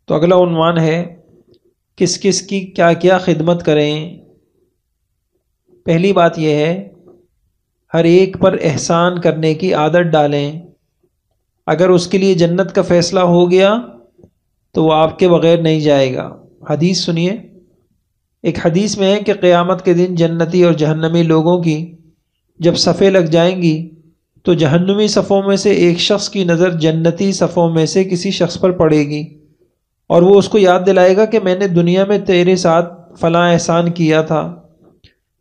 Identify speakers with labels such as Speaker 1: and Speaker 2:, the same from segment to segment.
Speaker 1: تو اگلا عنوان ہے کس کس کی کیا کیا خدمت کریں۔ پہلی بات یہ ہے ہر ایک پر احسان کرنے کی عادت ڈالیں۔ اگر اس کے لیے جنت کا فیصلہ ہو گیا تو وہ آپ کے بغیر نہیں جائے گا۔ حدیث سنیے، ایک حدیث میں ہے کہ قیامت کے دن جنتی اور جہنمی لوگوں کی جب صفیں لگ جائیں گی تو جہنمی صفوں میں سے ایک شخص کی نظر جنتی صفوں میں سے کسی شخص پر پڑے گی اور وہ اس کو یاد دلائے گا کہ میں نے دنیا میں تیرے ساتھ فلاں احسان کیا تھا۔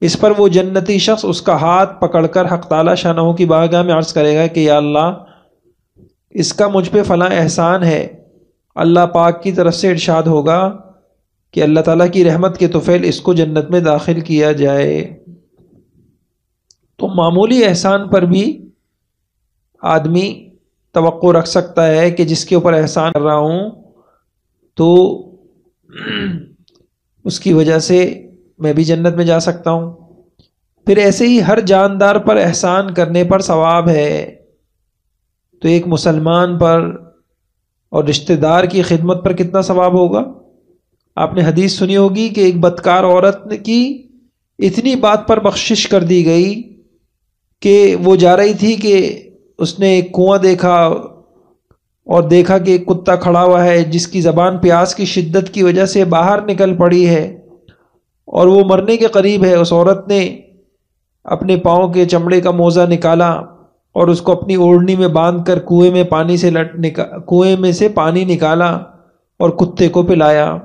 Speaker 1: اس پر وہ جنتی شخص اس کا ہاتھ پکڑ کر حق تعالی شانہ کی بارگاہ میں عرض کرے گا کہ یا اللہ، اس کا مجھ پہ فلاں احسان ہے۔ اللہ پاک کی طرف سے ارشاد ہوگا کہ اللہ تعالیٰ کی رحمت کے طفیل اس کو جنت میں داخل کیا جائے۔ تو معمولی احسان پر بھی آدمی توقع رکھ سکتا ہے کہ جس کے اوپر احسان کر رہا ہوں تو اس کی وجہ سے میں بھی جنت میں جا سکتا ہوں۔ پھر ایسے ہی ہر جاندار پر احسان کرنے پر ثواب ہے، تو ایک مسلمان پر اور رشتہ دار کی خدمت پر کتنا ثواب ہوگا۔ آپ نے حدیث سنی ہوگی کہ ایک بدکار عورت کی اتنی بات پر بخشش کر دی گئی کہ وہ جا رہی تھی کہ اس نے ایک کنواں دیکھا اور دیکھا کہ ایک کتا کھڑا ہوا ہے جس کی زبان پیاس کی شدت کی وجہ سے باہر نکل پڑی ہے اور وہ مرنے کے قریب ہے۔ اس عورت نے اپنے پاؤں کے چمڑے کا موزہ نکالا اور اس کو اپنی اوڑھنی میں باندھ کر کنویں میں سے پانی نکالا اور کتے کو پلایا،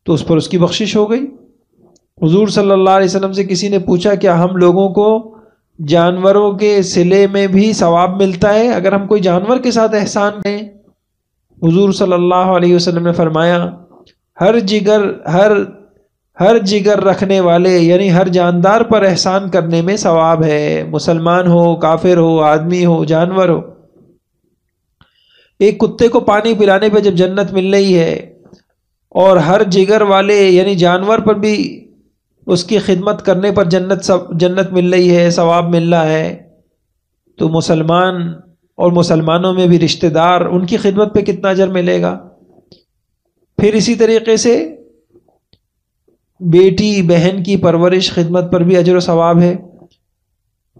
Speaker 1: تو اس پر اس کی بخشش ہو گئی۔ حضور صلی اللہ علیہ وسلم سے کسی نے پوچھا کیا ہم لوگوں کو جانوروں کے صلے میں بھی ثواب ملتا ہے اگر ہم کوئی جانور کے ساتھ احسان کریں؟ حضور صلی اللہ علیہ وسلم نے فرمایا ہر جگر رکھنے والے یعنی ہر جاندار پر احسان کرنے میں ثواب ہے، مسلمان ہو، کافر ہو، آدمی ہو، جانور ہو۔ ایک کتے کو پانی پلانے پہ جب جنت مل رہی ہے اور ہر جگر والے یعنی جانور پر بھی اس کی خدمت کرنے پر جنت مل رہی ہے، ثواب مل رہا ہے، تو مسلمان اور مسلمانوں میں بھی رشتہ دار ان کی خدمت پہ کتنا اجر ملے گا۔ پھر اسی طریقے سے بیٹی بہن کی پرورش خدمت پر بھی اجر و ثواب ہے۔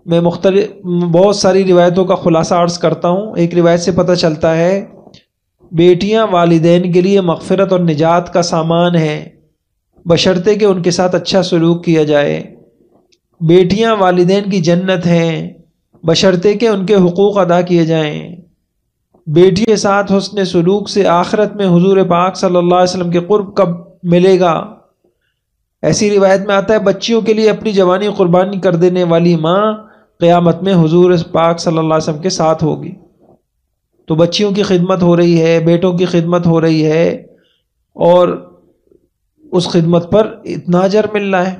Speaker 1: میں بہت ساری روایتوں کا خلاصہ عرض کرتا ہوں۔ ایک روایت سے پتہ چلتا ہے بیٹیاں والدین کے لیے مغفرت اور نجات کا سامان ہیں بشرطے کہ ان کے ساتھ اچھا سلوک کیا جائے۔ بیٹیاں والدین کی جنت ہیں بشرطے کہ ان کے حقوق ادا کیے جائیں۔ بیٹی کے ساتھ حسن سلوک سے آخرت میں حضور پاک صلی اللہ علیہ وسلم کے قرب کب ملے گا۔ ایسی روایت میں آتا ہے بچیوں کے لیے اپنی جوانی قربانی کر دینے والی ماں قیامت میں حضور پاک صلی اللہ علیہ وسلم کے ساتھ ہوگی۔ تو بچیوں کی خدمت ہو رہی ہے، بیٹوں کی خدمت ہو رہی ہے اور اس خدمت پر اتنا اجر مل رہا ہے۔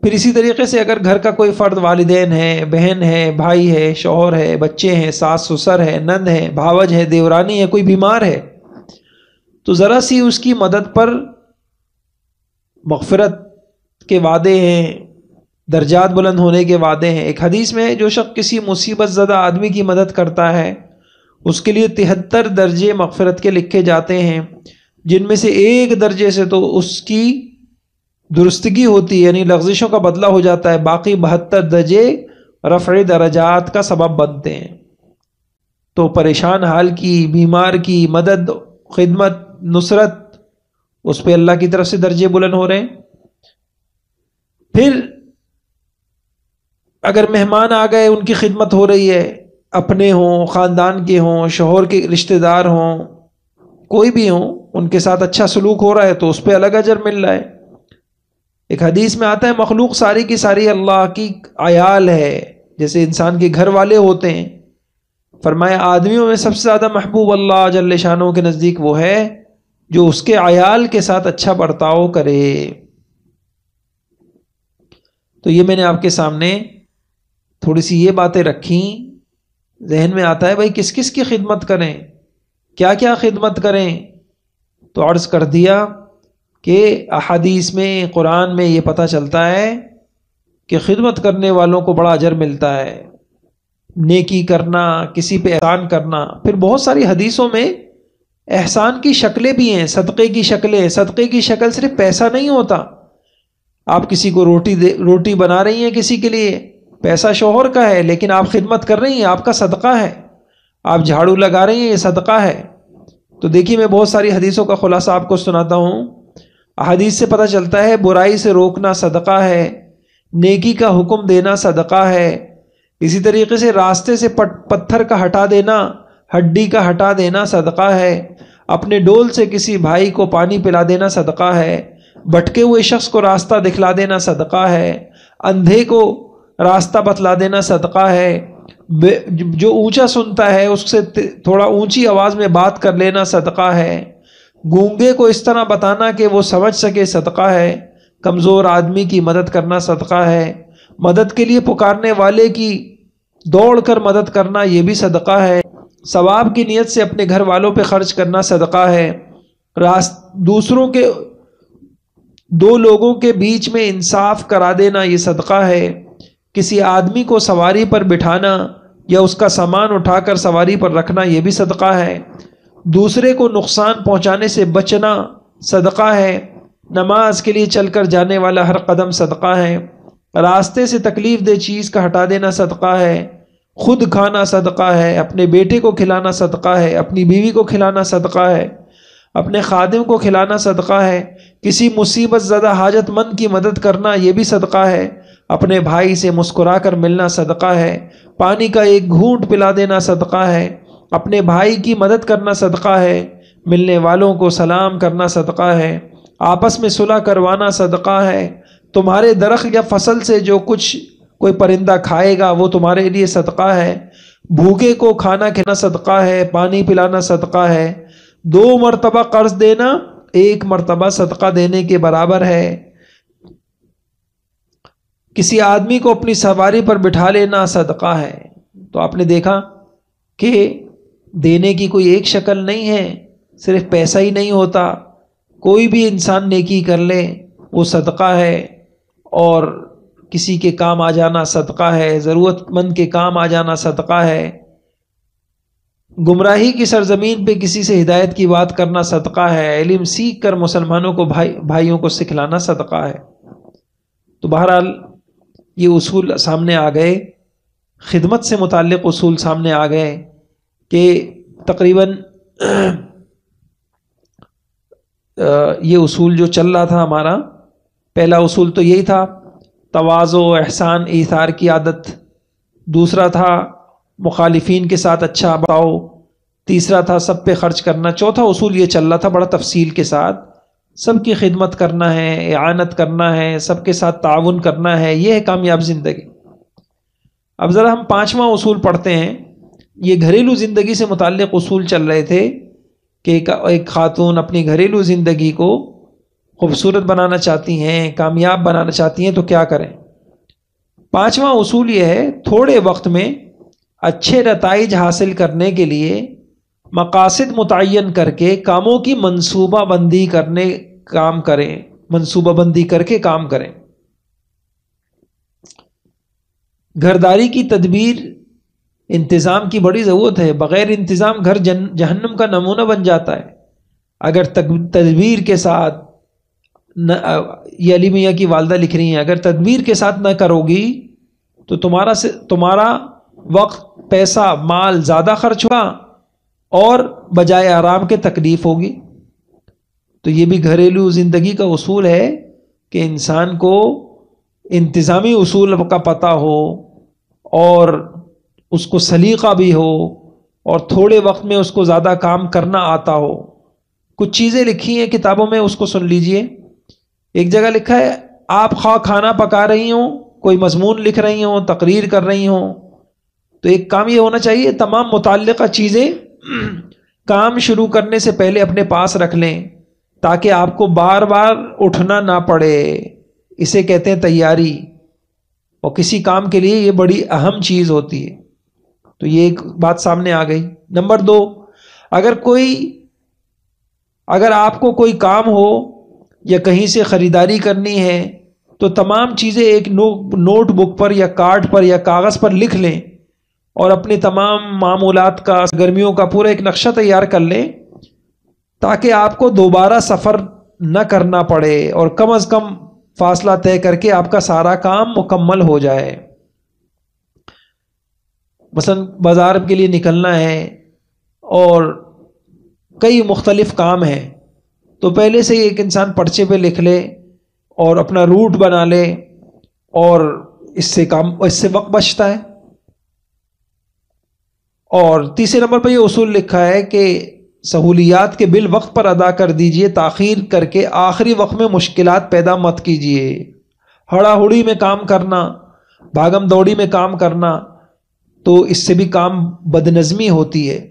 Speaker 1: پھر اسی طریقے سے اگر گھر کا کوئی فرد، والدین ہے، بہن ہے، بھائی ہے، شوہر ہے، بچے ہیں، ساس سسر ہے، نند ہے، بھاوج ہے، دیورانی ہے، کوئی بیمار ہے تو ذرا سی اس کی مدد پر مغفرت کے وعدے ہیں، درجات بلند ہونے کے وعدے ہیں۔ ایک حدیث میں جو شخص کسی مصیبت زدہ آدمی کی مدد کرتا ہے اس کے لیے 73 درجے مغفرت کے لکھے جاتے ہیں، جن میں سے ایک درجے سے تو اس کی درستگی ہوتی ہے یعنی لغزشوں کا بدلہ ہو جاتا ہے، باقی 72 درجے رفع درجات کا سبب بنتے ہیں۔ تو پریشان حال کی، بیمار کی مدد، خدمت، نصرت، اس پہ اللہ کی طرف سے درجے بلند ہو رہے ہیں۔ پھر اگر مہمان آ گئے ان کی خدمت ہو رہی ہے، اپنے ہوں، خاندان کے ہوں، شوہر کے رشتہ دار ہوں، کوئی بھی ہوں، ان کے ساتھ اچھا سلوک ہو رہا ہے تو اس پہ الگ اجر مل رہا ہے۔ ایک حدیث میں آتا ہے مخلوق ساری کی ساری اللہ کی عیال ہے، جیسے انسان کے گھر والے ہوتے ہیں۔ فرمایا آدمیوں میں سب سے زیادہ محبوب اللہ جل شانہ کے نزدیک وہ ہے جو اس کے عیال کے ساتھ اچھا برتاؤ کرے۔ تو یہ میں نے آپ کے سامنے تھوڑی سی یہ باتیں رکھیں۔ ذہن میں آتا ہے بھائی کس کس کی خدمت کریں، کیا کیا خدمت کریں، تو عرض کر دیا کہ احادیث میں، قرآن میں یہ پتہ چلتا ہے کہ خدمت کرنے والوں کو بڑا اجر ملتا ہے۔ نیکی کرنا، کسی پہ احسان کرنا. پھر بہت ساری حدیثوں میں احسان کی شکلیں بھی ہیں، صدقے کی شکلیں. صدقے کی شکل صرف پیسہ نہیں ہوتا. آپ کسی کو روٹی بنا رہی ہیں کسی کے لیے، پیسہ شوہر کا ہے لیکن آپ خدمت کر رہی ہیں، آپ کا صدقہ ہے. آپ جھاڑو لگا رہی ہیں، یہ صدقہ ہے. تو دیکھیے میں بہت ساری حدیثوں کا خلاصہ آپ کو سناتا ہوں. حدیث سے پتہ چلتا ہے برائی سے روکنا صدقہ ہے، نیکی کا حکم دینا صدقہ ہے. اسی طریقے سے راستے سے پتھر کا ہٹا دینا، ہڈی کا ہٹا دینا صدقہ ہے. اپنے ڈول سے کسی بھائی کو پانی پلا دینا صدقہ ہے. بھٹکے ہوئے شخص کو راستہ دکھلا دینا صدقہ ہے. اندھے کو راستہ بتلا دینا صدقہ ہے. جو اونچا سنتا ہے اس سے تھوڑا اونچی آواز میں بات کر لینا صدقہ ہے. گونگے کو اس طرح بتانا کہ وہ سمجھ سکے صدقہ ہے. کمزور آدمی کی مدد کرنا صدقہ ہے. مدد کے لیے پکارنے والے کی دوڑ کر مدد کرنا یہ بھی صدقہ ہے. ثواب کی نیت سے اپنے گھر والوں پہ خرچ کرنا صدقہ ہے. دوسروں کے دو لوگوں کے بیچ میں انصاف کرا دینا یہ صدقہ ہے. کسی آدمی کو سواری پر بٹھانا یا اس کا سامان اٹھا کر سواری پر رکھنا یہ بھی صدقہ ہے. دوسرے کو نقصان پہنچانے سے بچنا صدقہ ہے. نماز کے لیے چل کر جانے والا ہر قدم صدقہ ہے. راستے سے تکلیف دہ چیز کا ہٹا دینا صدقہ ہے. خود کھانا صدقہ ہے. اپنے بیٹے کو کھلانا صدقہ ہے. اپنی بیوی کو کھلانا صدقہ ہے. اپنے خادم کو کھلانا صدقہ ہے. کسی مصیبت زدہ حاجت مند کی مدد کرنا یہ بھی صدقہ ہے. اپنے بھائی سے مسکرا کر ملنا صدقہ ہے. پانی کا ایک گھونٹ پلا دینا صدقہ ہے. اپنے بھائی کی مدد کرنا صدقہ ہے. ملنے والوں کو سلام کرنا صدقہ ہے. آپس میں صلح کروانا صدقہ ہے. تمہارے درخت یا فصل سے جو کچھ کوئی پرندہ کھائے گا وہ تمہارے لیے صدقہ ہے. بھوکے کو کھانا کھلانا صدقہ ہے. پانی پلانا صدقہ ہے. 2 مرتبہ قرض دینا 1 مرتبہ صدقہ دینے کے برابر ہے. کسی آدمی کو اپنی سواری پر بٹھا لینا صدقہ ہے. تو آپ نے دیکھا کہ دینے کی کوئی ایک شکل نہیں ہے، صرف پیسہ ہی نہیں ہوتا. کوئی بھی انسان نیکی کر لے وہ صدقہ ہے. اور کسی کے کام آ جانا صدقہ ہے. ضرورت مند کے کام آ جانا صدقہ ہے. گمراہی کی سرزمین پہ کسی سے ہدایت کی بات کرنا صدقہ ہے. علم سیکھ کر مسلمانوں کو بھائیوں کو سکھلانا صدقہ ہے. تو بہرحال یہ اصول سامنے آ گئے. خدمت سے متعلق اصول سامنے آ گئے کہ تقریباً یہ اصول جو چل رہا تھا ہمارا، پہلا اصول تو یہی تھا تواضع، احسان، ایثار کی عادت. دوسرا تھا مخالفین کے ساتھ اچھا برتاؤ. تیسرا تھا سب پہ خرچ کرنا. چوتھا اصول یہ چل رہا تھا بڑا تفصیل کے ساتھ، سب کی خدمت کرنا ہے، اعانت کرنا ہے، سب کے ساتھ تعاون کرنا ہے. یہ ہے کامیاب زندگی. اب ذرا ہم 5واں اصول پڑھتے ہیں. یہ گھریلو زندگی سے متعلق اصول چل رہے تھے کہ ایک خاتون اپنی گھریلو زندگی کو خوبصورت بنانا چاہتی ہیں، کامیاب بنانا چاہتی ہیں تو کیا کریں. 5واں اصول یہ ہے تھوڑے وقت میں اچھے نتائج حاصل کرنے کے لیے مقاصد متعین کر کے کاموں کی منصوبہ بندی کر کے کام کریں. گھرداری کی تدبیر انتظام کی بڑی ضرورت ہے. بغیر انتظام گھر جہنم کا نمونہ بن جاتا ہے. اگر تدبیر کے ساتھ یہ علی میاں کی والدہ لکھ رہی ہیں، اگر تدبیر کے ساتھ نہ کرو گی تو تمہارا وقت، پیسہ، مال زیادہ خرچ ہوگا اور بجائے آرام کے تکلیف ہوگی. تو یہ بھی گھریلو زندگی کا اصول ہے کہ انسان کو انتظامی اصول کا پتہ ہو اور اس کو سلیقہ بھی ہو اور تھوڑے وقت میں اس کو زیادہ کام کرنا آتا ہو. کچھ چیزیں لکھی ہیں کتابوں میں، اس کو سن لیجئے. ایک جگہ لکھا ہے آپ خواہ کھانا پکا رہی ہوں، کوئی مضمون لکھ رہی ہوں، تقریر کر رہی ہوں، تو ایک کام یہ ہونا چاہیے تمام متعلقہ چیزیں کام شروع کرنے سے پہلے اپنے پاس رکھ لیں تاکہ آپ کو بار بار اٹھنا نہ پڑے. اسے کہتے ہیں تیاری، اور کسی کام کے لیے یہ بڑی اہم چیز ہوتی ہے. تو یہ ایک بات سامنے آ گئی. نمبر 2، اگر آپ کو کوئی کام ہو یا کہیں سے خریداری کرنی ہے تو تمام چیزیں ایک نوٹ بک پر یا کارڈ پر یا کاغذ پر لکھ لیں اور اپنے تمام معمولات کا، گرمیوں کا پورا ایک نقشہ تیار کر لیں تاکہ آپ کو دوبارہ سفر نہ کرنا پڑے اور کم از کم فاصلہ طے کر کے آپ کا سارا کام مکمل ہو جائے۔ مثلا بازار کے لیے نکلنا ہے اور کئی مختلف کام ہیں، تو پہلے سے ہی ایک انسان پرچے پہ لکھ لے اور اپنا روٹ بنا لے، اور اس سے وقت بچتا ہے۔ اور تیسرے نمبر پہ یہ اصول لکھا ہے کہ سہولیات کے بل وقت پر ادا کر دیجئے، تاخیر کر کے آخری وقت میں مشکلات پیدا مت کیجئے۔ ہڑا ہڑی میں کام کرنا، بھاگم دوڑی میں کام کرنا، تو اس سے بھی کام بدنظمی ہوتی ہے۔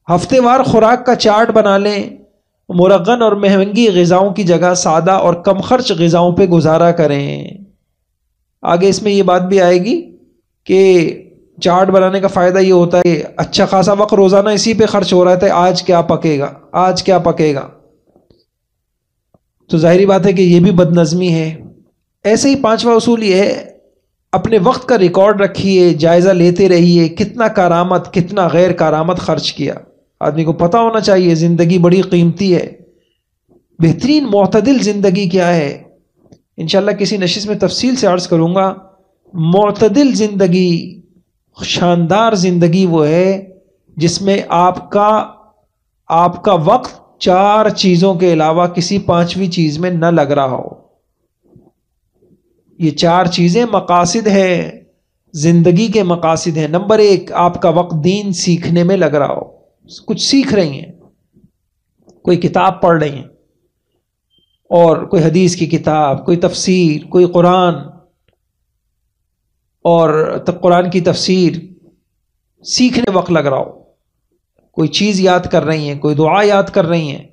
Speaker 1: ہفتے وار خوراک کا چارٹ بنا لیں، مرغن اور مہنگی غذاؤں کی جگہ سادہ اور کم خرچ غذاؤں پہ گزارا کریں۔ آگے اس میں یہ بات بھی آئے گی کہ چارٹ بنانے کا فائدہ یہ ہوتا ہے کہ اچھا خاصا وقت روزانہ اسی پہ خرچ ہو رہا ہے، آج کیا پکے گا، آج کیا پکے گا، تو ظاہری بات ہے کہ یہ بھی بدنظمی ہے۔ ایسے ہی پانچواں اصول یہ ہے، اپنے وقت کا ریکارڈ رکھیے، جائزہ لیتے رہیے، کتنا کارآمد کتنا غیر کارآمد خرچ کیا۔ آدمی کو پتہ ہونا چاہیے زندگی بڑی قیمتی ہے۔ بہترین معتدل زندگی کیا ہے؟ انشاءاللہ کسی نشست میں تفصیل سے عرض کروں گا۔ معتدل زندگی، شاندار زندگی وہ ہے جس میں آپ کا وقت 4 چیزوں کے علاوہ کسی 5ویں چیز میں نہ لگ رہا ہو۔ یہ 4 چیزیں مقاصد ہیں، زندگی کے مقاصد ہیں۔ نمبر 1، آپ کا وقت دین سیکھنے میں لگ رہا ہو، کچھ سیکھ رہی ہیں، کوئی کتاب پڑھ رہی ہیں، اور کوئی حدیث کی کتاب، کوئی تفسیر، کوئی قرآن، اور قرآن کی تفسیر سیکھنے وقت لگ رہا ہو، کوئی چیز یاد کر رہی ہیں، کوئی دعا یاد کر رہی ہیں،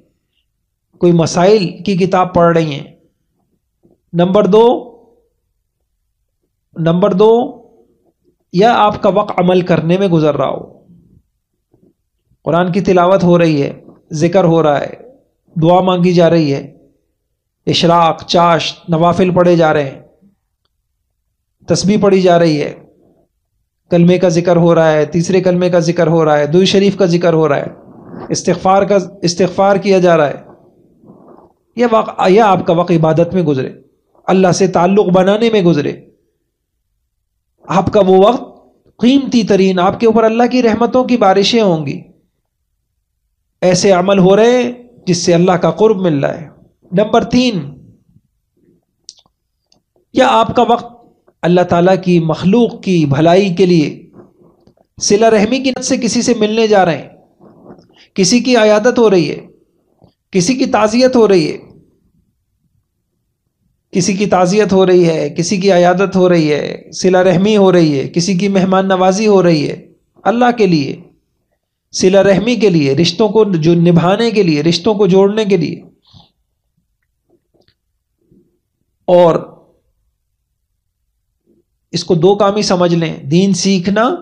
Speaker 1: کوئی مسائل کی کتاب پڑھ رہی ہیں۔ نمبر دو، یا آپ کا وقت عمل کرنے میں گزر رہا ہو، قرآن کی تلاوت ہو رہی ہے، ذکر ہو رہا ہے، دعا مانگی جا رہی ہے، اشراق، چاشت، نوافل پڑھے جا رہے ہیں، تسبیح پڑھی جا رہی ہے، کلمے کا ذکر ہو رہا ہے، تیسرے کلمے کا ذکر ہو رہا ہے، درود شریف کا ذکر ہو رہا ہے، استغفار کیا جا رہا ہے، یا آپ کا وقت عبادت میں گزرے، اللہ سے تعلق بنانے میں گزرے، آپ کا وہ وقت قیمتی ترین، آپ کے اوپر اللہ کی رحمتوں کی بارشیں ہوں گی، ایسے عمل ہو رہے ہیں جس سے اللہ کا قرب مل رہا ہے۔ نمبر 3، کیا آپ کا وقت اللہ تعالیٰ کی مخلوق کی بھلائی کے لیے صلہ رحمی کی نیت سے کسی سے ملنے جا رہے ہیں، کسی کی عیادت ہو رہی ہے، کسی کی تعزیت ہو رہی ہے، کسی کی تعزیت ہو رہی ہے، کسی کی عیادت ہو رہی ہے، صلہ رحمی ہو رہی ہے، کسی کی مہمان نوازی ہو رہی ہے، اللہ کے لیے، صلہ رحمی کے لیے، رشتوں کو جو نبھانے کے لیے، رشتوں کو جوڑنے کے لیے، اور اس کو 2 کام ہی سمجھ لیں، دین سیکھنا،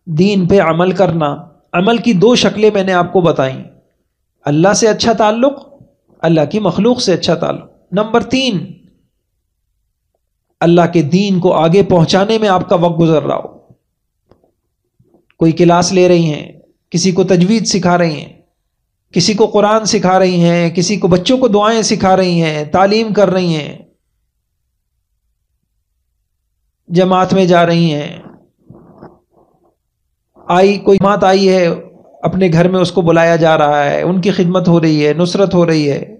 Speaker 1: دین پہ عمل کرنا۔ عمل کی 2 شکلیں میں نے آپ کو بتائیں، اللہ سے اچھا تعلق، اللہ کی مخلوق سے اچھا تعلق۔ نمبر 3، اللہ کے دین کو آگے پہنچانے میں آپ کا وقت گزر رہا ہو، کوئی کلاس لے رہی ہیں، کسی کو تجوید سکھا رہی ہیں، کسی کو قرآن سکھا رہی ہیں، کسی کو بچوں کو دعائیں سکھا رہی ہیں، تعلیم کر رہی ہیں، جماعت میں جا رہی ہیں، کوئی جماعت آئی ہے اپنے گھر میں، اس کو بلایا جا رہا ہے، ان کی خدمت ہو رہی ہے، نصرت ہو رہی ہے،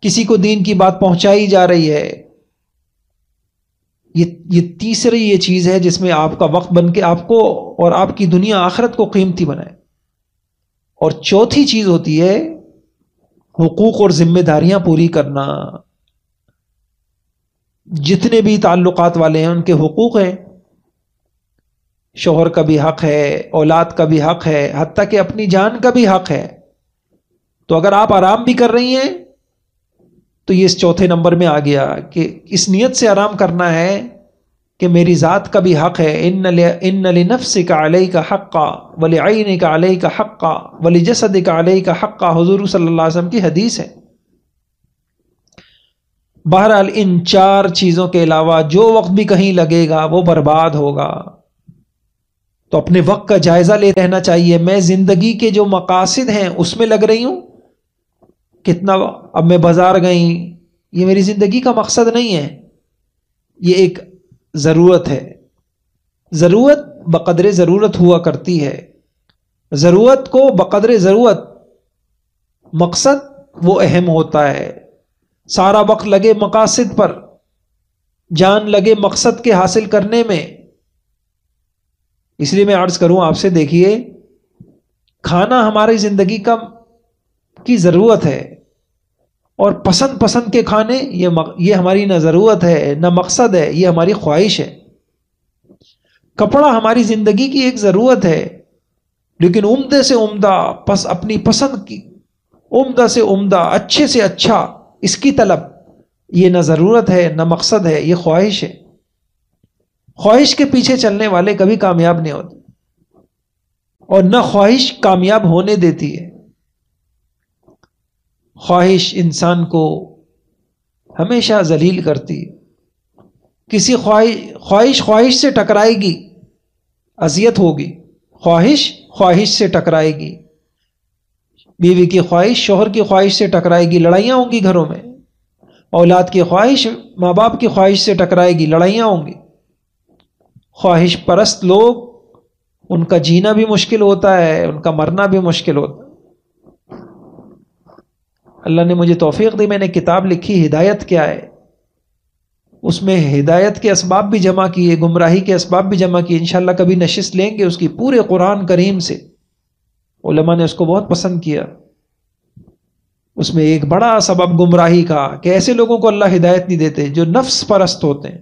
Speaker 1: کسی کو دین کی بات پہنچائی جا رہی ہے۔ یہ تیسری یہ چیز ہے جس میں آپ کا وقت بن کے آپ کو اور آپ کی دنیا آخرت کو قیمتی بنائے۔ اور چوتھی چیز ہوتی ہے حقوق اور ذمہ داریاں پوری کرنا۔ جتنے بھی تعلقات والے ہیں ان کے حقوق ہیں، شوہر کا بھی حق ہے، اولاد کا بھی حق ہے، حتیٰ کہ اپنی جان کا بھی حق ہے۔ تو اگر آپ آرام بھی کر رہی ہیں تو یہ اس چوتھے نمبر میں آ گیا کہ اس نیت سے آرام کرنا ہے کہ میری ذات کا بھی حق ہے۔ ان لنفسک علیک حقا ولعینک علیک حقا ولجسدک علیک حقا، حضور صلی اللہ علیہ وسلم کی حدیث ہے۔ بہرحال ان 4 چیزوں کے علاوہ جو وقت بھی کہیں لگے گا وہ برباد ہوگا۔ تو اپنے وقت کا جائزہ لیتے رہنا چاہیے. میں زندگی کے جو مقاصد ہیں اس میں لگ رہی ہوں کتنا. اب میں بازار گئی، یہ میری زندگی کا مقصد نہیں ہے، یہ ایک ضرورت ہے. ضرورت بقدر ضرورت ہوا کرتی ہے. ضرورت کو بقدر ضرورت، مقصد وہ اہم ہوتا ہے. سارا وقت لگے مقاصد پر، جان لگے مقصد کے حاصل کرنے میں. اس لیے میں عرض کروں آپ سے، دیکھیے کھانا ہماری زندگی کی ضرورت ہے، اور پسند کے کھانے یہ ہماری نہ ضرورت ہے نہ مقصد ہے، یہ ہماری خواہش ہے. کپڑا ہماری زندگی کی ایک ضرورت ہے، لیکن عمدے سے عمدہ اپنی پسند کی، عمدہ سے عمدہ، اچھے سے اچھا، اس کی طلب، یہ نہ ضرورت ہے نہ مقصد ہے، یہ خواہش ہے. خواہش کے پیچھے چلنے والے کبھی کامیاب نہیں ہوتے، اور نہ خواہش کامیاب ہونے دیتی ہے. خواہش انسان کو ہمیشہ ذلیل کرتی ہے. کسی خواہش سے ٹکرائے گی، اذیت ہوگی. خواہش سے ٹکرائے گی، بیوی کی خواہش شوہر کی خواہش سے ٹکرائے گی، لڑائیاں ہوں گی گھروں میں. اولاد کی خواہش ماں باپ کی خواہش سے ٹکرائے گی، لڑائیاں ہوں گی. خواہش پرست لوگ، ان کا جینا بھی مشکل ہوتا ہے، ان کا مرنا بھی مشکل ہوتا ہے. اللہ نے مجھے توفیق دی، میں نے کتاب لکھی ہدایت کیا ہے. اس میں ہدایت کے اسباب بھی جمع کیے، گمراہی کے اسباب بھی جمع کیے. انشاءاللہ کبھی نشست لیں گے اس کی، پورے قرآن کریم سے. علماء نے اس کو بہت پسند کیا. اس میں ایک بڑا سبب گمراہی کا، کہ ایسے لوگوں کو اللہ ہدایت نہیں دیتے جو نفس پرست ہوتے ہیں،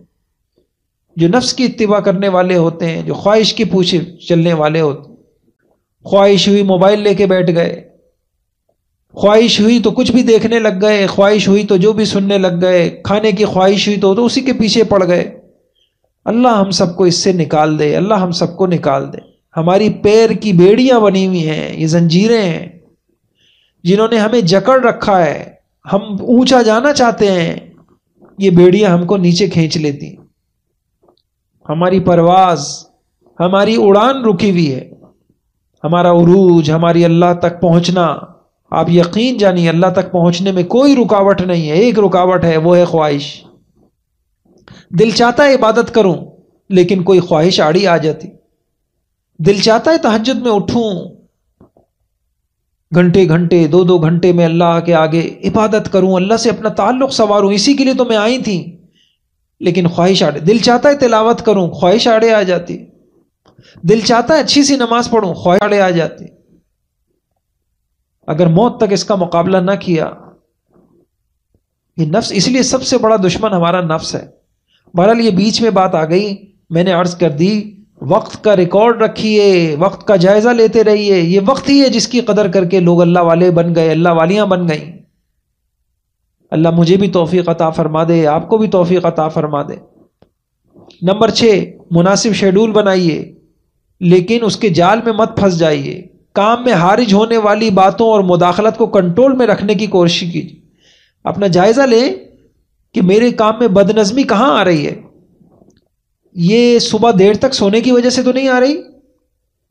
Speaker 1: جو نفس کی اتباع کرنے والے ہوتے ہیں، جو خواہش کی پیچھے چلنے والے ہوتے ہیں. خواہش ہوئی موبائل لے کے بیٹھ گئے، خواہش ہوئی تو کچھ بھی دیکھنے لگ گئے، خواہش ہوئی تو جو بھی سننے لگ گئے، کھانے کی خواہش ہوئی تو اسی کے پیچھے پڑ گئے. اللہ ہم سب کو اس سے نکال دے، اللہ ہم سب کو نکال دے. ہماری پیر کی بیڑیاں بنی ہوئی ہیں، یہ زنجیریں ہیں جنہوں نے ہمیں جکڑ رکھا ہے. ہم اونچا جانا چاہتے ہیں، یہ بیڑیاں ہم کو نیچے کھینچ لیتی. ہماری پرواز، ہماری اڑان رکی ہوئی ہے. ہمارا عروج، ہماری اللہ تک پہنچنا، آپ یقین جانیے اللہ تک پہنچنے میں کوئی رکاوٹ نہیں ہے. ایک رکاوٹ ہے، وہ ہے خواہش. دل چاہتا ہے عبادت کروں، لیکن کوئی خواہش آڑی آ جاتی. دل چاہتا ہے تہجد میں اٹھوں، گھنٹے گھنٹے، دو گھنٹے میں اللہ کے آگے عبادت کروں، اللہ سے اپنا تعلق سنواروں، اسی کے لیے تو میں آئی تھی. لیکن خواہش آڑے. دل چاہتا ہے تلاوت کروں، خواہش آڑے آ جاتی. دل چاہتا ہے اچھی سی نماز پڑھوں، خواہش آڑے آ جاتی. اگر موت تک اس کا مقابلہ نہ کیا، یہ نفس، اس لیے سب سے بڑا دشمن ہمارا نفس ہے. بہرحال یہ بیچ میں بات آ گئی، میں نے عرض کر دی. وقت کا ریکارڈ رکھیے، وقت کا جائزہ لیتے رہیے. یہ وقت ہی ہے جس کی قدر کر کے لوگ اللہ والے بن گئے، اللہ والیاں بن گئیں. اللہ مجھے بھی توفیق عطا فرما دے، آپ کو بھی توفیق عطا فرما دے. نمبر 6، مناسب شیڈول بنائیے، لیکن اس کے جال میں مت پھنس جائیے. کام میں حارج ہونے والی باتوں اور مداخلت کو کنٹرول میں رکھنے کی کوشش کیجیے. اپنا جائزہ لیں کہ میرے کام میں بدنظمی کہاں آ رہی ہے. یہ صبح دیر تک سونے کی وجہ سے تو نہیں آ رہی،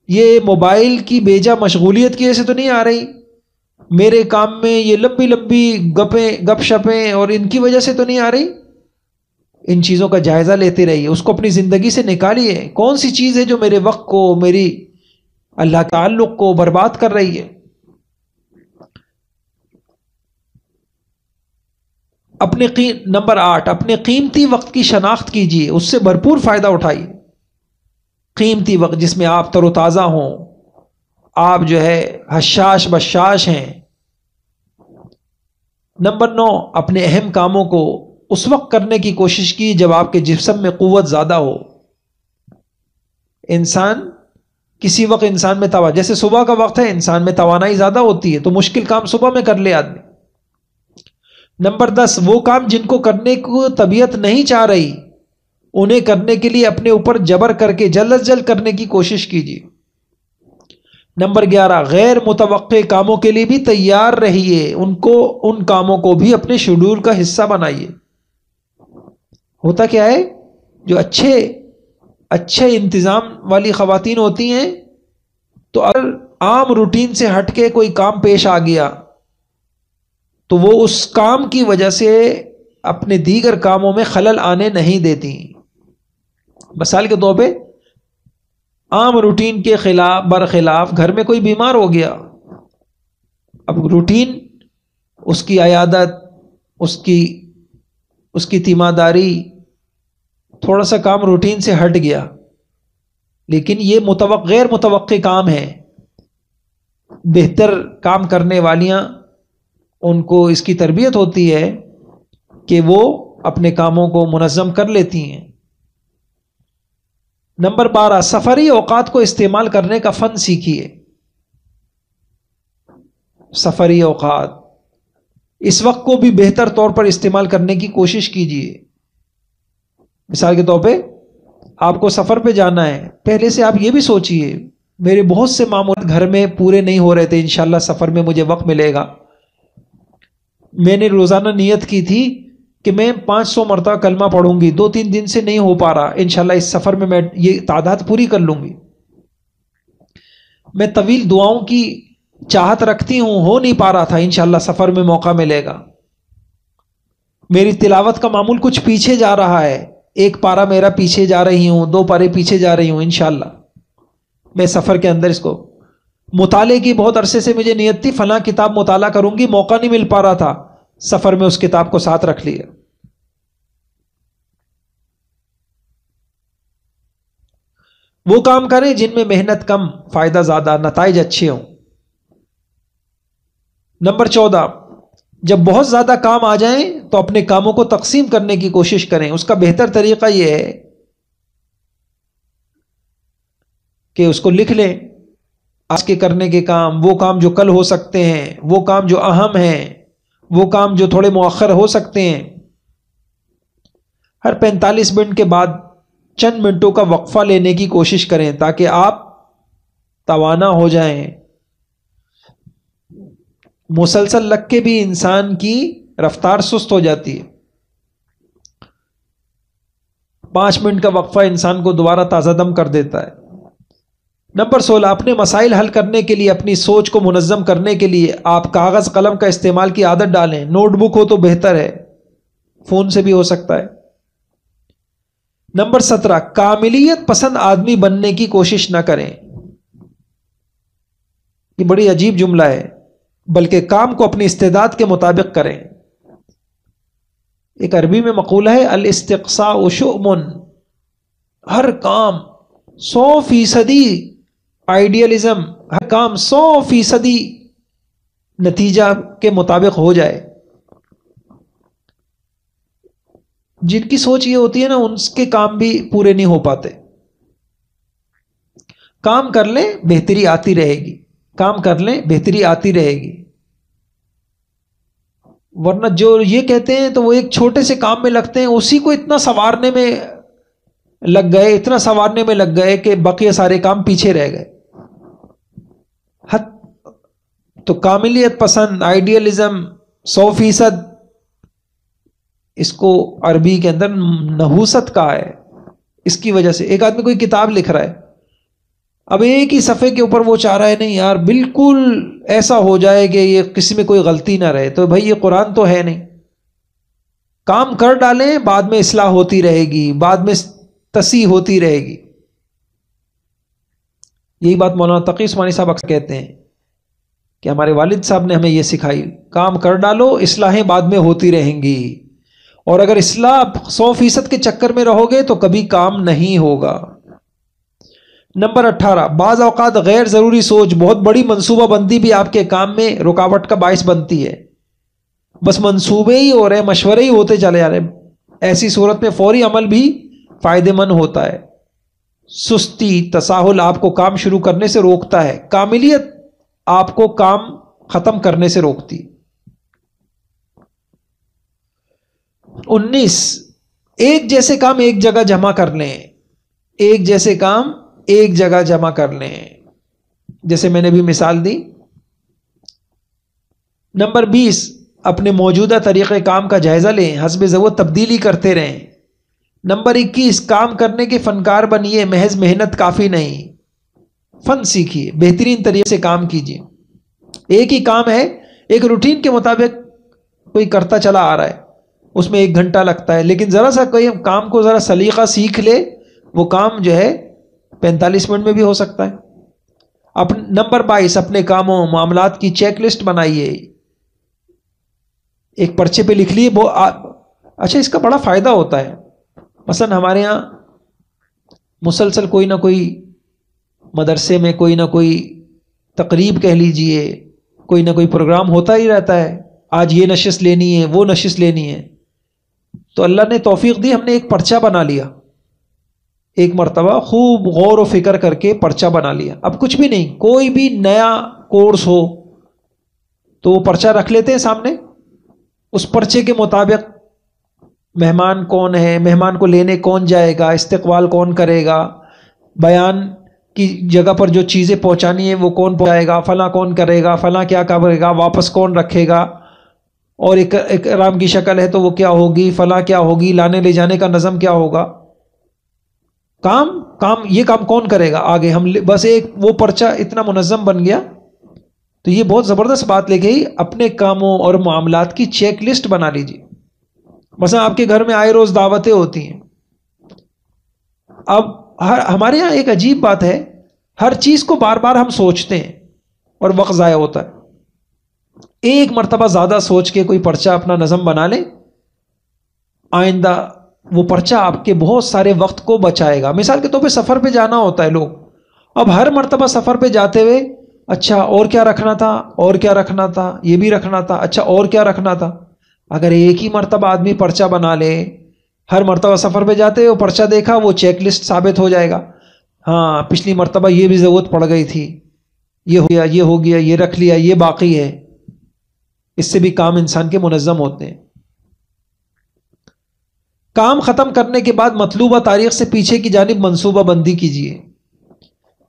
Speaker 1: یہ موبائل کی بیجا مشغولیت کی وجہ سے تو نہیں آ رہی، میرے کام میں یہ لمبی لمبی گپ شپیں اور ان کی وجہ سے تو نہیں آ رہی. ان چیزوں کا جائزہ لیتے رہیے، اس کو اپنی زندگی سے نکالیے. کون سی چیز ہے جو میرے وقت کو، میری اللہ تعلق کو برباد کر رہی ہے. نمبر 8، اپنے قیمتی وقت کی شناخت کیجیے، اس سے بھرپور فائدہ اٹھائیے. قیمتی وقت جس میں آپ تر و تازہ ہوں، آپ جو ہے حشاش بشاش ہیں. نمبر 9، اپنے اہم کاموں کو اس وقت کرنے کی کوشش کی جب آپ کے جسم میں قوت زیادہ ہو. کسی وقت انسان میں جیسے صبح کا وقت ہے، انسان میں توانائی زیادہ ہوتی ہے، تو مشکل کام صبح میں کر لے آدمی. نمبر 10، وہ کام جن کو کرنے کو طبیعت نہیں چاہ رہی، انہیں کرنے کے لیے اپنے اوپر جبر کر کے جلد از جلد کرنے کی کوشش کیجیے. نمبر 11، غیر متوقع کاموں کے لیے بھی تیار رہیے، ان کاموں کو بھی اپنے شیڈول کا حصہ بنائیے. ہوتا کیا ہے، جو اچھے اچھے انتظام والی خواتین ہوتی ہیں تو اگر عام روٹین سے ہٹ کے کوئی کام پیش آ گیا تو وہ اس کام کی وجہ سے اپنے دیگر کاموں میں خلل آنے نہیں دیتی. مثال کے طور پہ عام روٹین کے خلاف برخلاف گھر میں کوئی بیمار ہو گیا، اب روٹین اس کی عیادت، اس کی تیمارداری، تھوڑا سا کام روٹین سے ہٹ گیا، لیکن یہ غیر متوقع کام ہے. بہتر کام کرنے والیاں ان کو اس کی تربیت ہوتی ہے کہ وہ اپنے کاموں کو منظم کر لیتی ہیں. نمبر 12، سفری اوقات کو استعمال کرنے کا فن سیکھیے. سفری اوقات، اس وقت کو بھی بہتر طور پر استعمال کرنے کی کوشش کیجیے. مثال کے طور پہ آپ کو سفر پہ جانا ہے، پہلے سے آپ یہ بھی سوچئے میرے بہت سے معمولات گھر میں پورے نہیں ہو رہے تھے، انشاءاللہ سفر میں مجھے وقت ملے گا. میں نے روزانہ نیت کی تھی کہ میں 500 مرتبہ کلمہ پڑھوں گی، 2-3 دن سے نہیں ہو پا رہا، انشاءاللہ اس سفر میں یہ تعداد پوری کر لوں گی. میں طویل دعاؤں کی چاہت رکھتی ہوں، ہو نہیں پا رہا تھا، انشاءاللہ سفر میں موقع ملے گا. میری تلاوت کا معمول کچھ پیچھے جا رہا ہے، 1 پارہ میرا پیچھے جا رہی ہوں، 2 پارے پیچھے جا رہی ہوں، انشاءاللہ میں سفر کے اندر اس کو. مطالعے کی بہت عرصے سے مجھے نیت تھی فلاں کتاب مطالعہ کروں گی، موقع نہیں مل پا رہا تھا، سفر میں اس کتاب کو ساتھ رکھ لیا. وہ کام کریں جن میں محنت کم، فائدہ زیادہ، نتائج اچھے ہوں. نمبر 14، جب بہت زیادہ کام آ جائیں تو اپنے کاموں کو تقسیم کرنے کی کوشش کریں. اس کا بہتر طریقہ یہ ہے کہ اس کو لکھ لیں، آج کے کرنے کے کام، وہ کام جو کل ہو سکتے ہیں، وہ کام جو اہم ہیں، وہ کام جو تھوڑے مؤخر ہو سکتے ہیں. ہر 45 منٹ کے بعد چند منٹوں کا وقفہ لینے کی کوشش کریں تاکہ آپ توانا ہو جائیں. مسلسل لگ کے بھی انسان کی رفتار سست ہو جاتی ہے. 5 منٹ کا وقفہ انسان کو دوبارہ تازہ دم کر دیتا ہے. نمبر 16، اپنے مسائل حل کرنے کے لیے، اپنی سوچ کو منظم کرنے کے لیے آپ کاغذ قلم کا استعمال کی عادت ڈالیں. نوٹ بک ہو تو بہتر ہے، فون سے بھی ہو سکتا ہے. نمبر 17، کاملیت پسند آدمی بننے کی کوشش نہ کریں. یہ بڑی عجیب جملہ ہے، بلکہ کام کو اپنی استعداد کے مطابق کریں. ایک عربی میں مقولہ ہے، الاستقصاء شؤم. ہر کام 100% آئیڈیالزم، ہر کام 100% نتیجہ کے مطابق ہو جائے. جن کی سوچ یہ ہوتی ہے نا، ان کے کام بھی پورے نہیں ہو پاتے. کام کر لیں بہتری آتی رہے گی، کام کر لیں بہتری آتی رہے گی. ورنہ جو یہ کہتے ہیں تو وہ ایک چھوٹے سے کام میں لگتے ہیں، اسی کو اتنا سنوارنے میں لگ گئے کہ بقیہ سارے کام پیچھے رہ گئے. تو کاملیت پسند، آئیڈیالزم 100%، اس کو عربی کے اندر نحوست کہا ہے. اس کی وجہ سے ایک آدمی کوئی کتاب لکھ رہا ہے، اب ایک ہی صفحے کے اوپر وہ چاہ رہا ہے نہیں یار بالکل ایسا ہو جائے کہ یہ کسی میں کوئی غلطی نہ رہے، تو بھائی یہ قرآن تو ہے نہیں. کام کر ڈالیں، بعد میں اصلاح ہوتی رہے گی، بعد میں تصحیح ہوتی رہے گی. یہی بات مولانا تقی عثمانی صاحب اکثر کہتے ہیں کہ ہمارے والد صاحب نے ہمیں یہ سکھائی، کام کر ڈالو، اصلاحیں بعد میں ہوتی رہیں گی. اور اگر اصلاح 100% کے چکر میں رہو گے تو کبھی کام نہیں ہوگا. نمبر 18، بعض اوقات غیر ضروری سوچ، بہت بڑی منصوبہ بندی بھی آپ کے کام میں رکاوٹ کا باعث بنتی ہے. بس منصوبے ہی ہو رہے، مشورے ہی ہوتے چلے جا رہے. ایسی صورت میں فوری عمل بھی فائدے مند ہوتا ہے. سستی، تساہل آپ کو کام شروع کرنے سے روکتا ہے، کاملیت آپ کو کام ختم کرنے سے روکتی. 19، ایک جیسے کام ایک جگہ جمع کر لیں. ایک جیسے کام ایک جگہ جمع کر لیں، جیسے میں نے بھی مثال دی. نمبر 20، اپنے موجودہ طریقہ کام کا جائزہ لیں، حسب ضرورت تبدیلی کرتے رہیں. نمبر 21 کام کرنے کے فنکار بنیے، محض محنت کافی نہیں، فن سیکھیے، بہترین طریقے سے کام کیجیے۔ ایک ہی کام ہے، ایک روٹین کے مطابق کوئی کرتا چلا آ رہا ہے، اس میں 1 گھنٹہ لگتا ہے، لیکن ذرا سا کوئی کام کو ذرا سلیقہ سیکھ لے، وہ کام جو ہے 45 منٹ میں بھی ہو سکتا ہے۔ نمبر 22 اپنے کاموں معاملات کی چیک لسٹ بنائیے، ایک پرچے پہ لکھ لیے۔ اچھا، اس کا بڑا فائدہ ہوتا ہے۔ مثلا ہمارے ہاں مسلسل کوئی نہ کوئی مدرسے میں کوئی نہ کوئی تقریب کہہ لیجئے، کوئی نہ کوئی پروگرام ہوتا ہی رہتا ہے، آج یہ نشست لینی ہے، وہ نشست لینی ہے، تو اللہ نے توفیق دی، ہم نے ایک پرچہ بنا لیا، ایک مرتبہ خوب غور و فکر کر کے پرچہ بنا لیا۔ اب کچھ بھی نہیں، کوئی بھی نیا کورس ہو تو وہ پرچہ رکھ لیتے ہیں سامنے، اس پرچے کے مطابق مہمان کون ہے، مہمان کو لینے کون جائے گا، استقبال کون کرے گا، بیان کی جگہ پر جو چیزیں پہنچانی ہیں وہ کون پہنچائے گا، فلاں کون کرے گا، فلاں کیا کرے گا، واپس کون رکھے گا، اور اکرام کی شکل ہے تو وہ کیا ہوگی، فلاں کیا ہوگی، لانے لے جانے کا نظم کیا ہوگا، یہ کام کون کرے گا آگے۔ ہم بس ایک وہ پرچہ اتنا منظم بن گیا، تو یہ بہت زبردست بات لے گئی، اپنے کاموں اور معاملات کی چیک لسٹ بنا لیجیے۔ مثلا آپ کے گھر میں آئے روز دعوتیں ہوتی ہیں، اب ہمارے یہاں ایک عجیب بات ہے، ہر چیز کو بار بار ہم سوچتے ہیں اور وقت ضائع ہوتا ہے۔ ایک مرتبہ زیادہ سوچ کے کوئی پرچہ اپنا نظم بنا لیں، آئندہ وہ پرچہ آپ کے بہت سارے وقت کو بچائے گا۔ مثال کے طور پہ سفر پہ جانا ہوتا ہے لوگ، اب ہر مرتبہ سفر پہ جاتے ہوئے اچھا اور کیا رکھنا تھا، اور کیا رکھنا تھا، یہ بھی رکھنا تھا، اچھا اور کیا رکھنا تھا۔ اگر ایک ہی مرتبہ آدمی پرچہ بنا لے، ہر مرتبہ سفر پہ جاتے وہ پرچہ دیکھا، وہ چیک لسٹ ثابت ہو جائے گا، ہاں پچھلی مرتبہ یہ بھی ضرورت پڑ گئی تھی، یہ ہو گیا، یہ ہو گیا، یہ رکھ لیا، یہ باقی ہے۔ اس سے بھی کام انسان کے منظم ہوتے ہیں۔ کام ختم کرنے کے بعد مطلوبہ تاریخ سے پیچھے کی جانب منصوبہ بندی کیجیے،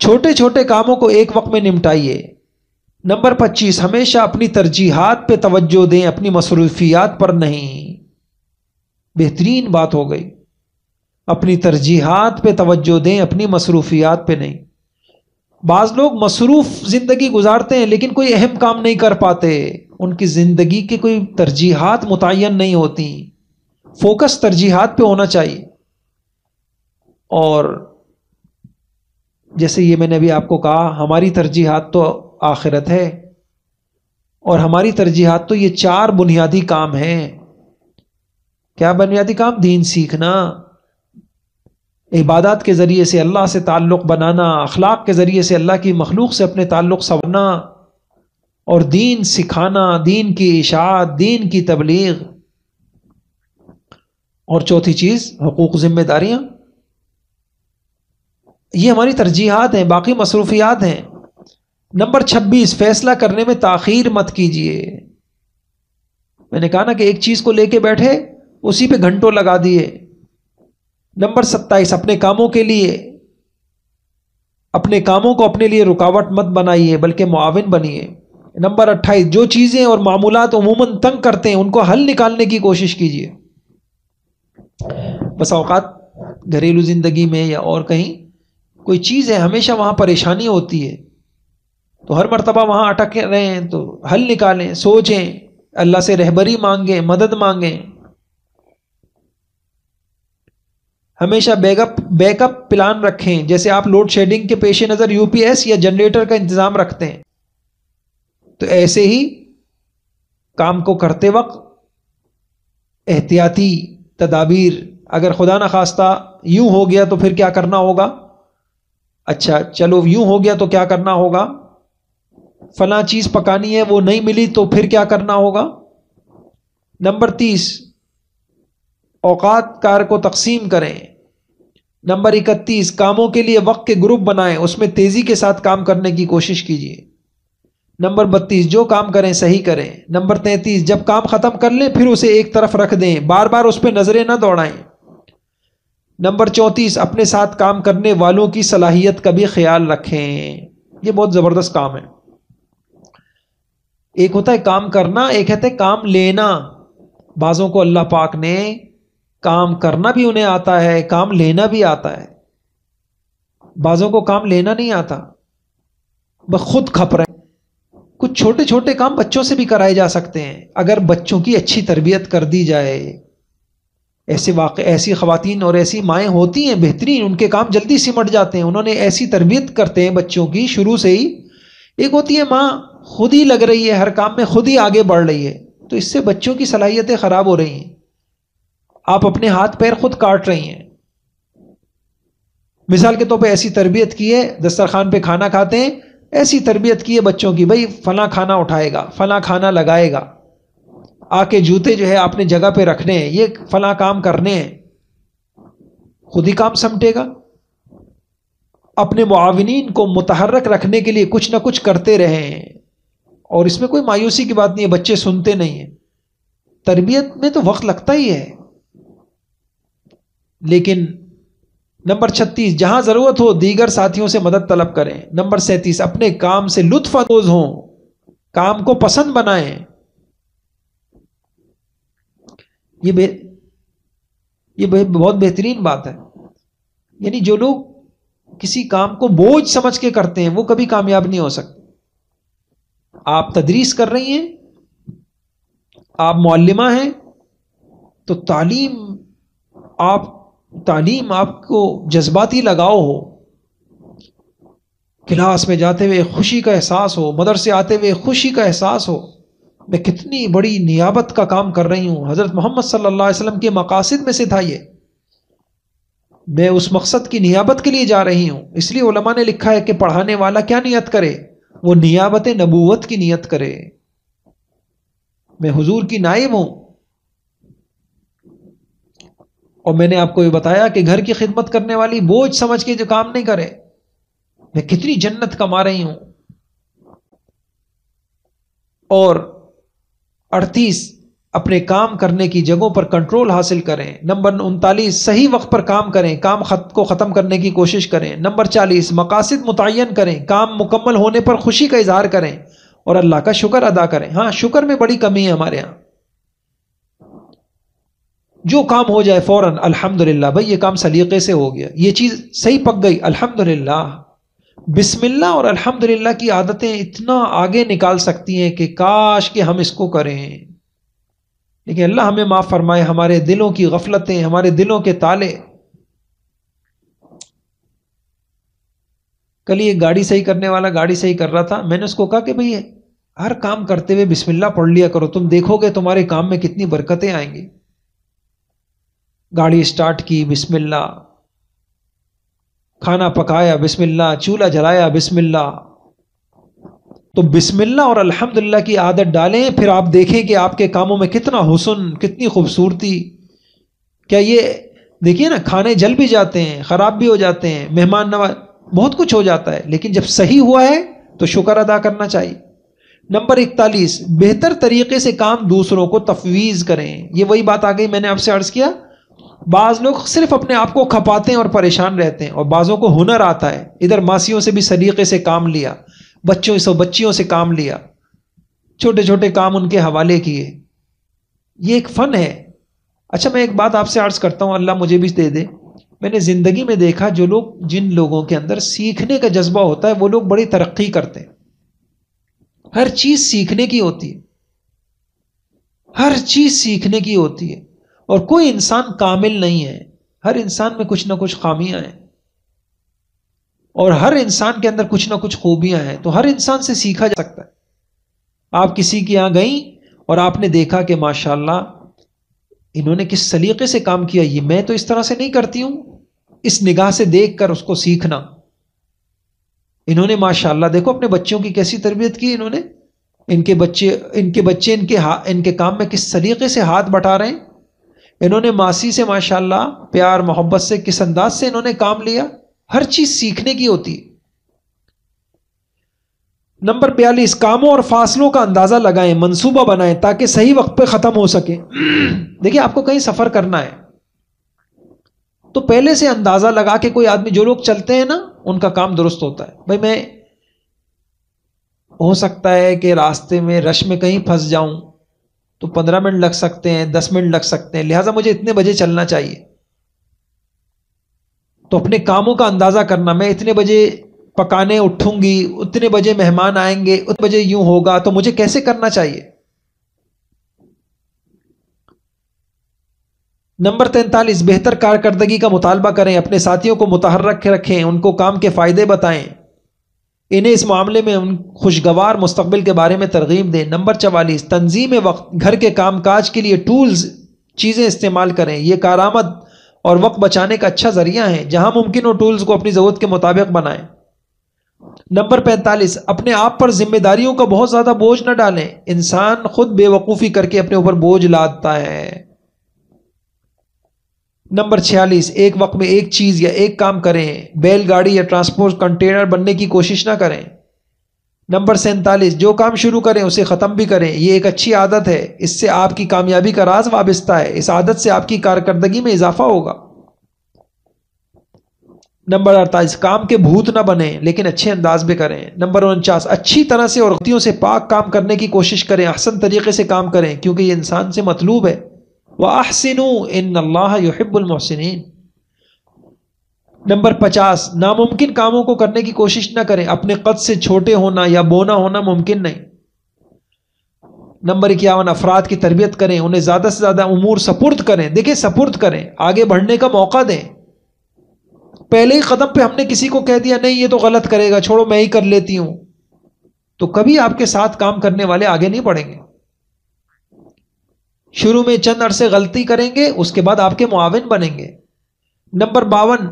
Speaker 1: چھوٹے چھوٹے کاموں کو ایک وقت میں نمٹائیے۔ نمبر 25 ہمیشہ اپنی ترجیحات پہ توجہ دیں، اپنی مصروفیات پر نہیں۔ بہترین بات ہو گئی، اپنی ترجیحات پہ توجہ دیں، اپنی مصروفیات پہ نہیں۔ بعض لوگ مصروف زندگی گزارتے ہیں لیکن کوئی اہم کام نہیں کر پاتے، ان کی زندگی کی کوئی ترجیحات متعین نہیں ہوتی۔ فوکس ترجیحات پہ ہونا چاہیے۔ اور جیسے یہ میں نے ابھی آپ کو کہا، ہماری ترجیحات تو آخرت ہے، اور ہماری ترجیحات تو یہ 4 بنیادی کام ہیں۔ کیا بنیادی کام؟ دین سیکھنا، عبادات کے ذریعے سے اللہ سے تعلق بنانا، اخلاق کے ذریعے سے اللہ کی مخلوق سے اپنے تعلق سنورنا، اور دین سکھانا، دین کی اشاعت، دین کی تبلیغ، اور چوتھی چیز حقوق ذمہ داریاں۔ یہ ہماری ترجیحات ہیں، باقی مصروفیات ہیں۔ نمبر 26 فیصلہ کرنے میں تاخیر مت کیجیے۔ میں نے کہا نا کہ ایک چیز کو لے کے بیٹھے اسی پہ گھنٹوں لگا دیے۔ نمبر 27 اپنے کاموں کے لیے، اپنے کاموں کو اپنے لیے رکاوٹ مت بنائیے بلکہ معاون بنیے۔ نمبر 28 جو چیزیں اور معمولات عموماً تنگ کرتے ہیں ان کو حل نکالنے کی کوشش کیجیے۔ بس اوقات گھریلو زندگی میں یا اور کہیں کوئی چیز ہے، ہمیشہ وہاں پریشانی ہوتی ہے، تو ہر مرتبہ وہاں اٹک رہے ہیں، تو حل نکالیں، سوچیں، اللہ سے رہبری مانگیں، مدد مانگیں۔ ہمیشہ بیک اپ پلان رکھیں، جیسے آپ لوڈ شیڈنگ کے پیش نظر یو پی ایس یا جنریٹر کا انتظام رکھتے ہیں، تو ایسے ہی کام کو کرتے وقت احتیاطی تدابیر، اگر خدا نخواستہ یوں ہو گیا تو پھر کیا کرنا ہوگا، اچھا چلو یوں ہو گیا تو کیا کرنا ہوگا، فلاں چیز پکانی ہے وہ نہیں ملی تو پھر کیا کرنا ہوگا۔ نمبر 30 اوقات کار کو تقسیم کریں۔ نمبر 31 کاموں کے لیے وقت کے گروپ بنائیں، اس میں تیزی کے ساتھ کام کرنے کی کوشش کیجیے۔ نمبر 32 جو کام کریں صحیح کریں۔ نمبر 33 جب کام ختم کر لیں پھر اسے ایک طرف رکھ دیں، بار بار اس پہ نظریں نہ دوڑائیں۔ نمبر 34 اپنے ساتھ کام کرنے والوں کی صلاحیت کا بھی خیال رکھیں۔ یہ بہت زبردست کام ہے۔ ایک ہوتا ہے کام کرنا، ایک ہوتا ہے کام لینا۔ بعضوں کو اللہ پاک نے کام کرنا بھی انہیں آتا ہے، کام لینا بھی آتا ہے. بعضوں کو کام لینا نہیں آتا، وہ خود کھپ رہے ہیں. کچھ چھوٹے چھوٹے کام بچوں سے بھی کرائے جا سکتے ہیں اگر بچوں کی اچھی تربیت کر دی جائے. ایسی خواتین اور ایسی مائیں ہوتی ہیں بہترین، ان کے کام جلدی سمٹ جاتے ہیں. انہوں نے ایسی تربیت کرتے ہیں بچوں کی شروع سے ہی. ایک ہوتی ہے ماں خود ہی لگ رہی ہے ہر کام میں، خود ہی آگے بڑھ رہی ہے، تو اس سے بچوں کی صلاحیتیں خراب ہو رہی ہیں. آپ اپنے ہاتھ پیر خود کاٹ رہی ہیں. مثال کے طور پہ ایسی تربیت کی ہے، دسترخوان پہ کھانا کھاتے ہیں، ایسی تربیت کی ہے بچوں کی، بھائی فلاں کھانا اٹھائے گا، فلاں کھانا لگائے گا، آ کے جوتے جو ہے آپ نے جگہ پہ رکھنے ہیں، یہ فلاں کام کرنے ہیں. خود ہی کام سمٹے گا. اپنے معاونین کو متحرک رکھنے کے لیے کچھ نہ کچھ کرتے رہیں، اور اس میں کوئی مایوسی کی بات نہیں ہے. بچے سنتے نہیں ہیں. تربیت میں تو وقت لگتا ہی ہے. لیکن نمبر 36، جہاں ضرورت ہو دیگر ساتھیوں سے مدد طلب کریں. نمبر 37، اپنے کام سے لطف اندوز ہوں، کام کو پسند بنائیں. یہ بہت بہترین بات ہے. یعنی جو لوگ کسی کام کو بوجھ سمجھ کے کرتے ہیں وہ کبھی کامیاب نہیں ہو سکتے. آپ تدریس کر رہی ہیں، آپ معلمہ ہیں، تو تعلیم آپ کو جذباتی لگاؤ ہو، کلاس میں جاتے ہوئے خوشی کا احساس ہو، مدرسے آتے ہوئے خوشی کا احساس ہو، میں کتنی بڑی نیابت کا کام کر رہی ہوں. حضرت محمد صلی اللہ علیہ وسلم کے مقاصد میں سے تھا یہ، میں اس مقصد کی نیابت کے لیے جا رہی ہوں. اس لیے علماء نے لکھا ہے کہ پڑھانے والا کیا نیت کرے؟ وہ نیابت نبوت کی نیت کرے. میں حضور کی نائب ہوں. اور میں نے آپ کو یہ بتایا کہ گھر کی خدمت کرنے والی بوجھ سمجھ کے جو کام نہیں کرے، میں کتنی جنت کما رہی ہوں. اور 38، اپنے کام کرنے کی جگہوں پر کنٹرول حاصل کریں. نمبر 39، صحیح وقت پر کام کریں، کام کو ختم کرنے کی کوشش کریں. نمبر 40، مقاصد متعین کریں، کام مکمل ہونے پر خوشی کا اظہار کریں اور اللہ کا شکر ادا کریں. ہاں، شکر میں بڑی کمی ہے ہمارے ہاں. جو کام ہو جائے فوراً الحمدللہ، بھائی یہ کام سلیقے سے ہو گیا، یہ چیز صحیح پک گئی الحمدللہ. بسم اللہ اور الحمدللہ کی عادتیں اتنا آگے نکال سکتی ہیں کہ کاش کہ ہم اس کو کریں. لیکن اللہ ہمیں معاف فرمائے، ہمارے دلوں کی غفلتیں، ہمارے دلوں کے تالے. کل یہ گاڑی صحیح کرنے والا گاڑی صحیح کر رہا تھا، میں نے اس کو کہا کہ بھئی ہر کام کرتے ہوئے بسم اللہ پڑھ لیا کرو، تم دیکھو گے تمہارے کام میں کتنی برکتیں آئیں گی. گاڑی سٹارٹ کی بسم اللہ، کھانا پکایا بسم اللہ، چولہا جلایا بسم اللہ. تو بسم اللہ اور الحمدللہ کی عادت ڈالیں، پھر آپ دیکھیں کہ آپ کے کاموں میں کتنا حسن، کتنی خوبصورتی. کیا یہ دیکھیے نا، کھانے جل بھی جاتے ہیں، خراب بھی ہو جاتے ہیں، مہمان نواز، بہت کچھ ہو جاتا ہے، لیکن جب صحیح ہوا ہے تو شکر ادا کرنا چاہیے. نمبر 41، بہتر طریقے سے کام دوسروں کو تفویض کریں. یہ وہی بات آ گئی میں نے آپ سے عرض کیا، بعض لوگ صرف اپنے آپ کو کھپاتے ہیں اور پریشان رہتے ہیں، اور بعضوں کو ہنر آتا ہے. ادھر ماسیوں سے بھی سلیقے سے کام لیا، بچیوں سے کام لیا، چھوٹے چھوٹے کام ان کے حوالے کیے. یہ ایک فن ہے. اچھا، میں ایک بات آپ سے عرض کرتا ہوں، اللہ مجھے بھی دے دے. میں نے زندگی میں دیکھا جن لوگوں کے اندر سیکھنے کا جذبہ ہوتا ہے وہ لوگ بڑی ترقی کرتے ہیں. ہر چیز سیکھنے کی ہوتی ہے، ہر چیز سیکھنے کی ہوتی ہے، اور کوئی انسان کامل نہیں ہے. ہر انسان میں کچھ نہ کچھ خامیاں ہیں، اور ہر انسان کے اندر کچھ نہ کچھ خوبیاں ہیں. تو ہر انسان سے سیکھا جا سکتا ہے. آپ کسی کے یہاں گئیں اور آپ نے دیکھا کہ ماشاءاللہ انہوں نے کس سلیقے سے کام کیا، یہ میں تو اس طرح سے نہیں کرتی ہوں، اس نگاہ سے دیکھ کر اس کو سیکھنا. انہوں نے ماشاءاللہ دیکھو اپنے بچوں کی کیسی تربیت کی انہوں نے، ان کے بچے ان کے کام میں کس طریقے سے ہاتھ بٹا رہے ہیں. انہوں نے ماسی سے ماشاءاللہ پیار محبت سے کس انداز سے انہوں نے کام لیا. ہر چیز سیکھنے کی ہوتی ہے. نمبر 42، کاموں اور فاصلوں کا اندازہ لگائیں، منصوبہ بنائیں تاکہ صحیح وقت پہ ختم ہو سکے. دیکھیں آپ کو کہیں سفر کرنا ہے تو پہلے سے اندازہ لگا کے، کوئی آدمی، جو لوگ چلتے ہیں نا ان کا کام درست ہوتا ہے. بھائی میں ہو سکتا ہے کہ راستے میں رش میں کہیں پھنس جاؤں، تو 15 منٹ لگ سکتے ہیں، 10 منٹ لگ سکتے ہیں، لہٰذا مجھے اتنے بجے چلنا چاہیے. تو اپنے کاموں کا اندازہ کرنا، میں اتنے بجے پکانے اٹھوں گی، اتنے بجے مہمان آئیں گے، اتنے بجے یوں ہوگا، تو مجھے کیسے کرنا چاہیے. نمبر 43، بہتر کارکردگی کا مطالبہ کریں، اپنے ساتھیوں کو متحرک رکھیں، ان کو کام کے فائدے بتائیں، انہیں اس معاملے میں ان خوشگوار مستقبل کے بارے میں ترغیب دیں. نمبر 44، تنظیم وقت، گھر کے کام کاج کے لیے ٹولز، چیزیں استعمال کریں، یہ کارآمد اور وقت بچانے کا اچھا ذریعہ ہے. جہاں ممکن ہو ٹولز کو اپنی ضرورت کے مطابق بنائیں. نمبر 45، اپنے آپ پر ذمہ داریوں کا بہت زیادہ بوجھ نہ ڈالیں، انسان خود بے وقوفی کر کے اپنے اوپر بوجھ لاتا ہے. نمبر 46، ایک وقت میں ایک چیز یا ایک کام کریں، بیل گاڑی یا ٹرانسپورٹ کنٹینر بننے کی کوشش نہ کریں. نمبر 47، جو کام شروع کریں اسے ختم بھی کریں، یہ ایک اچھی عادت ہے، اس سے آپ کی کامیابی کا راز وابستہ ہے، اس عادت سے آپ کی کارکردگی میں اضافہ ہوگا. نمبر 48، کام کے بھوت نہ بنیں لیکن اچھے انداز میں کریں. نمبر 49، اچھی طرح سے اور غلطیوں سے پاک کام کرنے کی کوشش کریں، احسن طریقے سے کام کریں کیونکہ یہ انسان سے مطلوب ہے. وَأَحْسِنُوا إِنَّ اللَّهَ يُحِبُّ الْمُحْسِنِينَ. نمبر 50، ناممکن کاموں کو کرنے کی کوشش نہ کریں، اپنے قد سے چھوٹے ہونا یا بونا ہونا ممکن نہیں. نمبر 51، افراد کی تربیت کریں، انہیں زیادہ سے زیادہ امور سپرد کریں. دیکھیں سپرد کریں، آگے بڑھنے کا موقع دیں. پہلے ہی قدم پہ ہم نے کسی کو کہہ دیا نہیں یہ تو غلط کرے گا، چھوڑو میں ہی کر لیتی ہوں، تو کبھی آپ کے ساتھ کام کرنے والے آگے نہیں بڑھیں گے. شروع میں چند عرصے غلطی کریں گے، اس کے بعد آپ کے معاون بنیں گے. نمبر 52،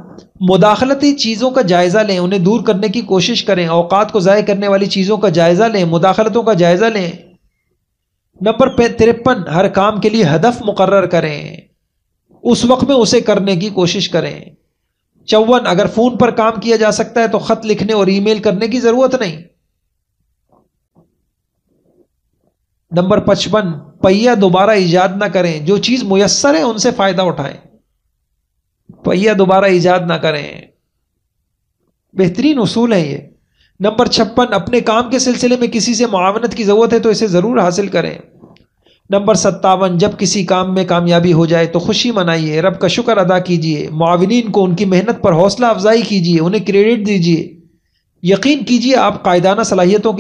Speaker 1: مداخلتی چیزوں کا جائزہ لیں، انہیں دور کرنے کی کوشش کریں، اوقات کو ضائع کرنے والی چیزوں کا جائزہ لیں، مداخلتوں کا جائزہ لیں. نمبر 53، ہر کام کے لیے ہدف مقرر کریں، اس وقت میں اسے کرنے کی کوشش کریں. 54، اگر فون پر کام کیا جا سکتا ہے تو خط لکھنے اور ای میل کرنے کی ضرورت نہیں. نمبر 55، پہیہ دوبارہ ایجاد نہ کریں، جو چیز میسر ہے ان سے فائدہ اٹھائیں، پہیہ دوبارہ ایجاد نہ کریں. بہترین اصول ہے یہ. نمبر 56، اپنے کام کے سلسلے میں کسی سے معاونت کی ضرورت ہے تو اسے ضرور حاصل کریں. نمبر 57، جب کسی کام میں کامیابی ہو جائے تو خوشی منائیے، رب کا شکر ادا کیجیے، معاونین کو ان کی محنت پر حوصلہ افزائی کیجیے، انہیں کریڈٹ دیجیے. یقین کیجیے آپ کی قائدانہ صلاحیتوں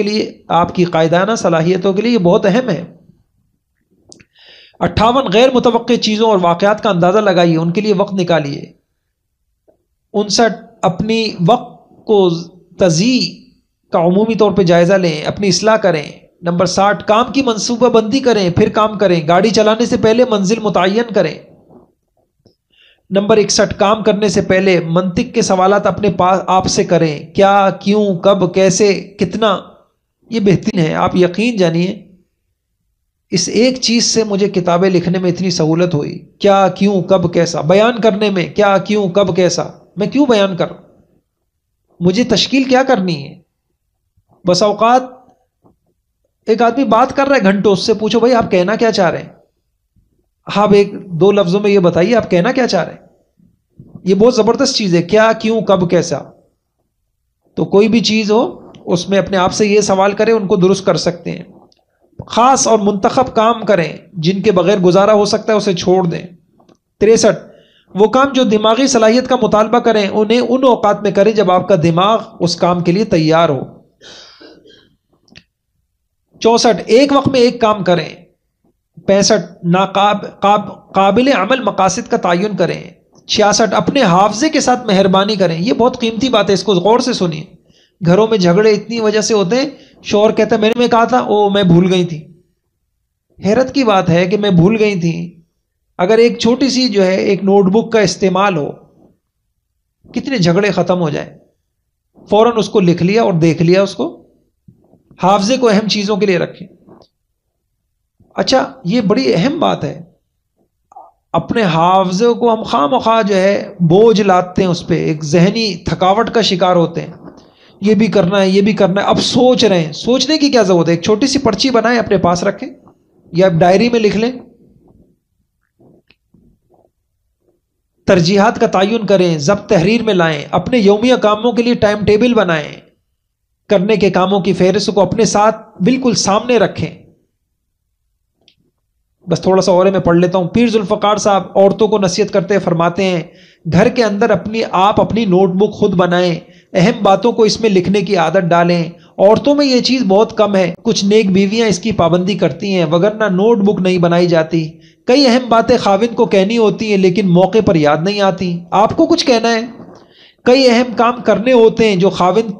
Speaker 1: کے لیے یہ بہت اہم ہے. 58، غیر متوقع چیزوں اور واقعات کا اندازہ لگائیے، ان کے لیے وقت نکالیے. 59، اپنی وقت کو تضییع کا عمومی طور پہ جائزہ لیں، اپنی اصلاح کریں. نمبر 60، کام کی منصوبہ بندی کریں پھر کام کریں، گاڑی چلانے سے پہلے منزل متعین کریں. نمبر 61، کام کرنے سے پہلے منطق کے سوالات اپنے پاس آپ سے کریں، کیا، کیوں، کب، کیسے، کتنا. یہ بہترین ہے. آپ یقین جانیے اس ایک چیز سے مجھے کتابیں لکھنے میں اتنی سہولت ہوئی. کیا، کیوں، کب، کیسا بیان کرنے میں، کیا، کیوں، کب، کیسا. میں کیوں بیان کر رہا ہوں؟ مجھے تشکیل کیا کرنی ہے. بس اوقات ایک آدمی بات کر رہا ہے گھنٹوں، اس سے پوچھو بھائی آپ کہنا کیا چاہ رہے ہیں، آپ ایک دو لفظوں میں یہ بتائیے آپ کہنا کیا چاہ رہے ہیں. یہ بہت زبردست چیز ہے، کیا، کیوں، کب، کیسا. تو کوئی بھی چیز ہو اس میں اپنے آپ سے یہ سوال کریں، ان کو درست کر سکتے ہیں. خاص اور منتخب کام کریں، جن کے بغیر گزارا ہو سکتا ہے اسے چھوڑ دیں. 63، وہ کام جو دماغی صلاحیت کا مطالبہ کریں انہیں ان اوقات میں کریں جب آپ کا دماغ اس کام کے لیے تیار ہو. 64، ایک وقت میں ایک کام کریں. 65، قابل عمل مقاصد کا تعین کریں. 66، اپنے حافظے کے ساتھ مہربانی کریں. یہ بہت قیمتی بات ہے، اس کو غور سے سنیے. گھروں میں جھگڑے اتنی وجہ سے ہوتے ہیں، شوہر کہتا ہے میں نے کہا تھا، او میں بھول گئی تھی. حیرت کی بات ہے کہ میں بھول گئی تھی. اگر ایک چھوٹی سی جو ہے ایک نوٹ بک کا استعمال ہو، کتنے جھگڑے ختم ہو جائیں. فوراً اس کو لکھ لیا اور دیکھ لیا، اس کو حافظے کو اہم چیزوں کے لیے رکھیں. اچھا یہ بڑی اہم بات ہے. اپنے حافظے کو ہم خواہ مخواہ جو ہے بوجھ لاتے ہیں، اس پہ ایک ذہنی تھکاوٹ کا شکار ہوتے ہیں. یہ بھی کرنا ہے، یہ بھی کرنا ہے. اب سوچ رہے ہیں، سوچنے کی کیا ضرورت ہے؟ ایک چھوٹی سی پرچی بنائیں، اپنے پاس رکھیں یا ڈائری میں لکھ لیں. ترجیحات کا تعین کریں، ضبط تحریر میں لائیں. اپنے یومیہ کاموں کے لیے ٹائم ٹیبل بنائیں. کرنے کے کاموں کی فہرست کو اپنے ساتھ بالکل سامنے رکھیں. بس تھوڑا سا اور ہے میں پڑھ لیتا ہوں. پیر ذوالفقار صاحب عورتوں کو نصیحت کرتے فرماتے ہیں گھر کے اندر آپ اپنی نوٹ بک خود بنائیں, اہم باتوں کو اس میں لکھنے کی عادت ڈالیں. عورتوں میں یہ چیز بہت کم ہے, کچھ نیک بیویاں اس کی پابندی کرتی ہیں وگرنہ نوٹ بک نہیں بنائی جاتی. کئی اہم باتیں خاوند کو کہنی ہوتی ہیں لیکن موقع پر یاد نہیں آتی. آپ کو کچھ کہنا ہے, کئی اہم کام کرنے ہوتے ہیں جو خاوند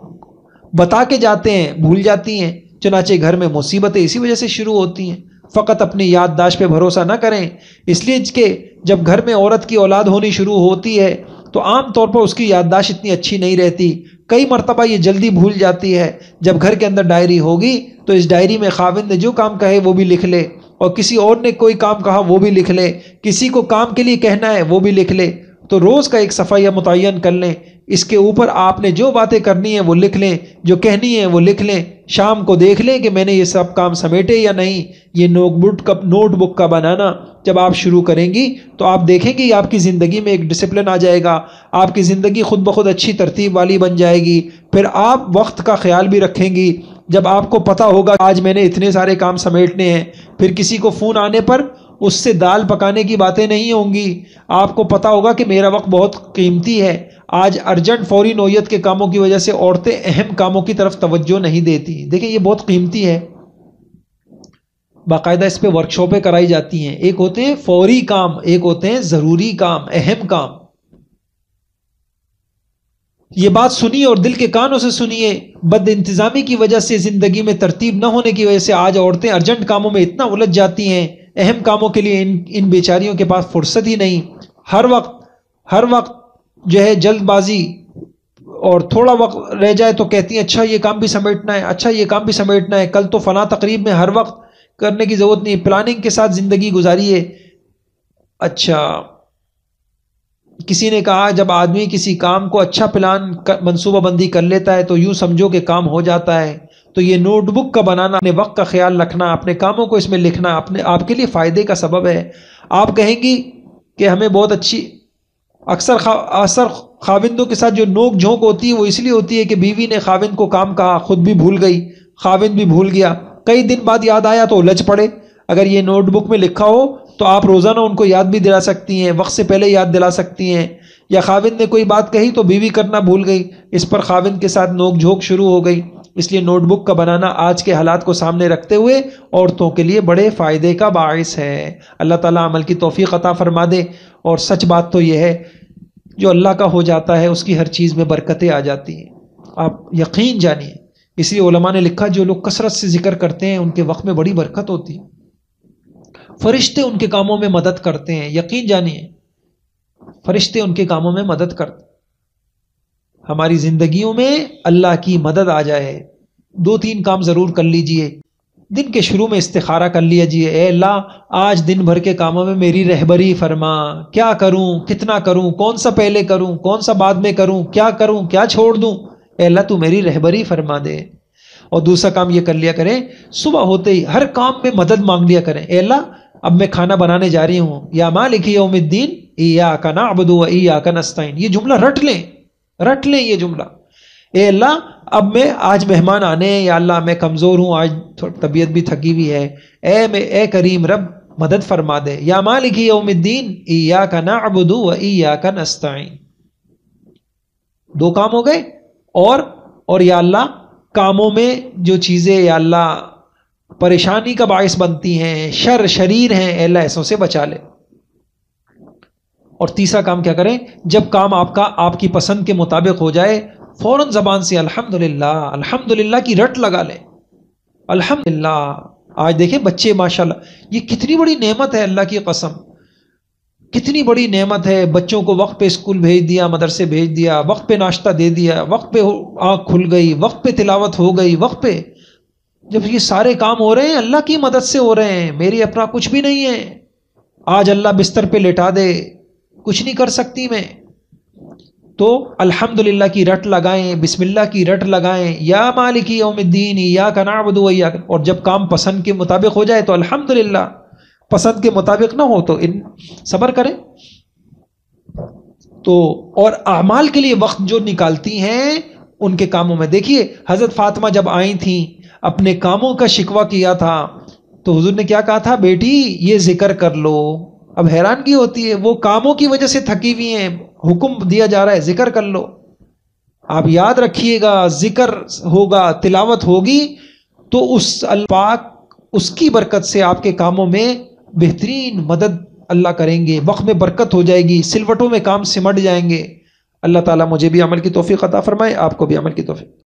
Speaker 1: بتا کے جاتے ہیں بھول جاتی ہیں, چنانچہ گھر میں مصیبتیں اسی وجہ سے شروع ہوتی ہیں. فقط اپنی یادداشت پہ بھروسہ نہ کریں, اس لیے کہ جب گھر میں عورت کی اولاد ہونی شروع ہوتی ہے تو عام طور پر اس کی یادداشت اتنی اچھی نہیں رہتی. کئی مرتبہ یہ جلدی بھول جاتی ہے. جب گھر کے اندر ڈائری ہوگی تو اس ڈائری میں خاوند نے جو کام کہے وہ بھی لکھ لے, اور کسی اور نے کوئی کام کہا وہ بھی لکھ لے, کسی کو کام کے لیے کہنا ہے وہ بھی لکھ لے. تو روز کا ایک صفحہ یا متعین کر لیں, اس کے اوپر آپ نے جو باتیں کرنی ہیں وہ لکھ لیں, جو کہنی ہے وہ لکھ لیں. شام کو دیکھ لیں کہ میں نے یہ سب کام سمیٹے یا نہیں. یہ نوٹ بک کا بنانا جب آپ شروع کریں گی تو آپ دیکھیں گی آپ کی زندگی میں ایک ڈسپلن آ جائے گا, آپ کی زندگی خود بخود اچھی ترتیب والی بن جائے گی. پھر آپ وقت کا خیال بھی رکھیں گی. جب آپ کو پتہ ہوگا آج میں نے اتنے سارے کام سمیٹنے ہیں, پھر کسی کو فون آنے پر اس سے دال پکانے کی باتیں نہیں ہوں گی. آپ کو پتہ ہوگا کہ میرا وقت بہت قیمتی ہے. آج ارجنٹ فوری نوعیت کے کاموں کی وجہ سے عورتیں اہم کاموں کی طرف توجہ نہیں دیتی. دیکھیں یہ بہت قیمتی ہے, باقاعدہ اس پہ ورکشاپیں کرائی جاتی ہیں. ایک ہوتے ہیں فوری کام, ایک ہوتے ہیں ضروری کام, اہم کام. یہ بات سنیے اور دل کے کانوں سے سنیے. بد انتظامی کی وجہ سے, زندگی میں ترتیب نہ ہونے کی وجہ سے آج عورتیں ارجنٹ کاموں میں اتنا الجھ جاتی ہیں, اہم کاموں کے لیے ان بیچاریوں کے پاس فرصت ہی نہیں. ہر وقت جو ہے جلد بازی, اور تھوڑا وقت رہ جائے تو کہتی ہیں اچھا یہ کام بھی سمیٹنا ہے, اچھا یہ کام بھی سمیٹنا ہے, کل تو فلاں تقریب میں. ہر وقت کرنے کی ضرورت نہیں, پلاننگ کے ساتھ زندگی گزاریے. اچھا کسی نے کہا جب آدمی کسی کام کو اچھا پلان منصوبہ بندی کر لیتا ہے تو یوں سمجھو کہ کام ہو جاتا ہے. تو یہ نوٹ بک کا بنانا, اپنے وقت کا خیال رکھنا, اپنے کاموں کو اس میں لکھنا آپ کے لیے فائدے کا سبب ہے. آپ کہیں گی کہ ہمیں بہت اچھی, اکثر خاوندوں کے ساتھ جو نوک جھونک ہوتی ہے وہ اس لیے ہوتی ہے کہ بیوی نے خاوند کو کام کہا, خود بھی بھول گئی, خاوند بھی بھول گیا, کئی دن بعد یاد آیا تو الجھ پڑے. اگر یہ نوٹ بک میں لکھا ہو تو آپ روزانہ ان کو یاد بھی دلا سکتی ہیں, وقت سے پہلے یاد دلا سکتی ہیں. یا خاوند نے کوئی بات کہی تو بیوی کرنا بھول گئی, اس پر خاوند کے ساتھ نوک جھونک شروع ہو گئی. اس لیے نوٹ بک کا بنانا آج کے حالات کو سامنے رکھتے ہوئے عورتوں کے لیے بڑے فائدے کا باعث ہے. اللہ تعالیٰ عمل کی توفیق عطا فرما دے. اور سچ بات تو یہ ہے جو اللہ کا ہو جاتا ہے اس کی ہر چیز میں برکتیں آ جاتی ہیں, آپ یقین جانیے. اس لیے علماء نے لکھا جو لوگ کثرت سے ذکر کرتے ہیں ان کے وقت میں بڑی برکت ہوتی ہے, فرشتے ان کے کاموں میں مدد کرتے ہیں. یقین جانیے فرشتے ان کے کاموں میں مدد کرتے. ہماری زندگیوں میں اللہ کی مدد آ جائے, 2-3 کام ضرور کر لیجئے. دن کے شروع میں استخارہ کر لیجئے, اے اللہ آج دن بھر کے کاموں میں میری رہبری فرما, کیا کروں, کتنا کروں, کون سا پہلے کروں, کون سا بعد میں کروں, کیا چھوڑ دوں, اے اللہ تو میری رہبری فرما دے. اور دوسرا کام یہ کر لیا کریں, صبح ہوتے ہی ہر کام میں مدد مانگ لیا کریں. اے اللہ اب میں کھانا بنانے جا رہی ہوں, یا مالک یوم الدین ایاک نعبد و ایاک نستعین. یہ جملہ رٹ لیں یہ جملہ. اے اللہ اب میں آج مہمان آنے ہیں, یا اللہ میں کمزور ہوں, آج طبیعت بھی تھکی ہوئی ہے, اے کریم رب مدد فرما دے. یا مالک یوم الدین ایاک نعبد و ایاک نستعین. 2 کام ہو گئے. اور یا اللہ کاموں میں جو چیزیں یا اللہ پریشانی کا باعث بنتی ہیں, شریر ہیں, اے اللہ ایسوں سے بچا لے. اور تیسرا کام کیا کریں, جب کام آپ کی پسند کے مطابق ہو جائے فوراً زبان سے الحمدللہ کی رٹ لگا لیں. الحمدللہ. آج دیکھیں بچے ماشاءاللہ, یہ کتنی بڑی نعمت ہے, اللہ کی قسم کتنی بڑی نعمت ہے. بچوں کو وقت پہ اسکول بھیج دیا, مدرسے بھیج دیا, وقت پہ ناشتہ دے دیا, وقت پہ آنکھ کھل گئی, وقت پہ تلاوت ہو گئی, وقت پہ. جب یہ سارے کام ہو رہے ہیں اللہ کی مدد سے ہو رہے ہیں, میری اپنا کچھ بھی نہیں ہے. آج اللہ بستر پہ لٹا دے, کچھ نہیں کر سکتی میں, تو الحمدللہ کی رٹ لگائیں, بسم اللہ کی رٹ لگائیں, یا مالک یوم الدین ایاک نعبد و ایاک. اور جب کام پسند کے مطابق ہو جائے تو الحمدللہ, پسند کے مطابق نہ ہو تو صبر کریں. تو اور اعمال کے لیے وقت جو نکالتی ہیں ان کے کاموں میں دیکھیے, حضرت فاطمہ جب آئی تھیں اپنے کاموں کا شکوہ کیا تھا تو حضور نے کیا کہا تھا؟ بیٹی یہ ذکر کر لو. اب حیرانگی ہوتی ہے، وہ کاموں کی وجہ سے تھکی ہوئی ہیں، حکم دیا جا رہا ہے ذکر کر لو. آپ یاد رکھیے گا، ذکر ہوگا، تلاوت ہوگی تو اس اللہ پاک اس کی برکت سے آپ کے کاموں میں بہترین مدد اللہ کریں گے، وقت میں برکت ہو جائے گی، سلوٹوں میں کام سمٹ جائیں گے. اللہ تعالیٰ مجھے بھی عمل کی توفیق عطا فرمائے، آپ کو بھی عمل کی توفیق.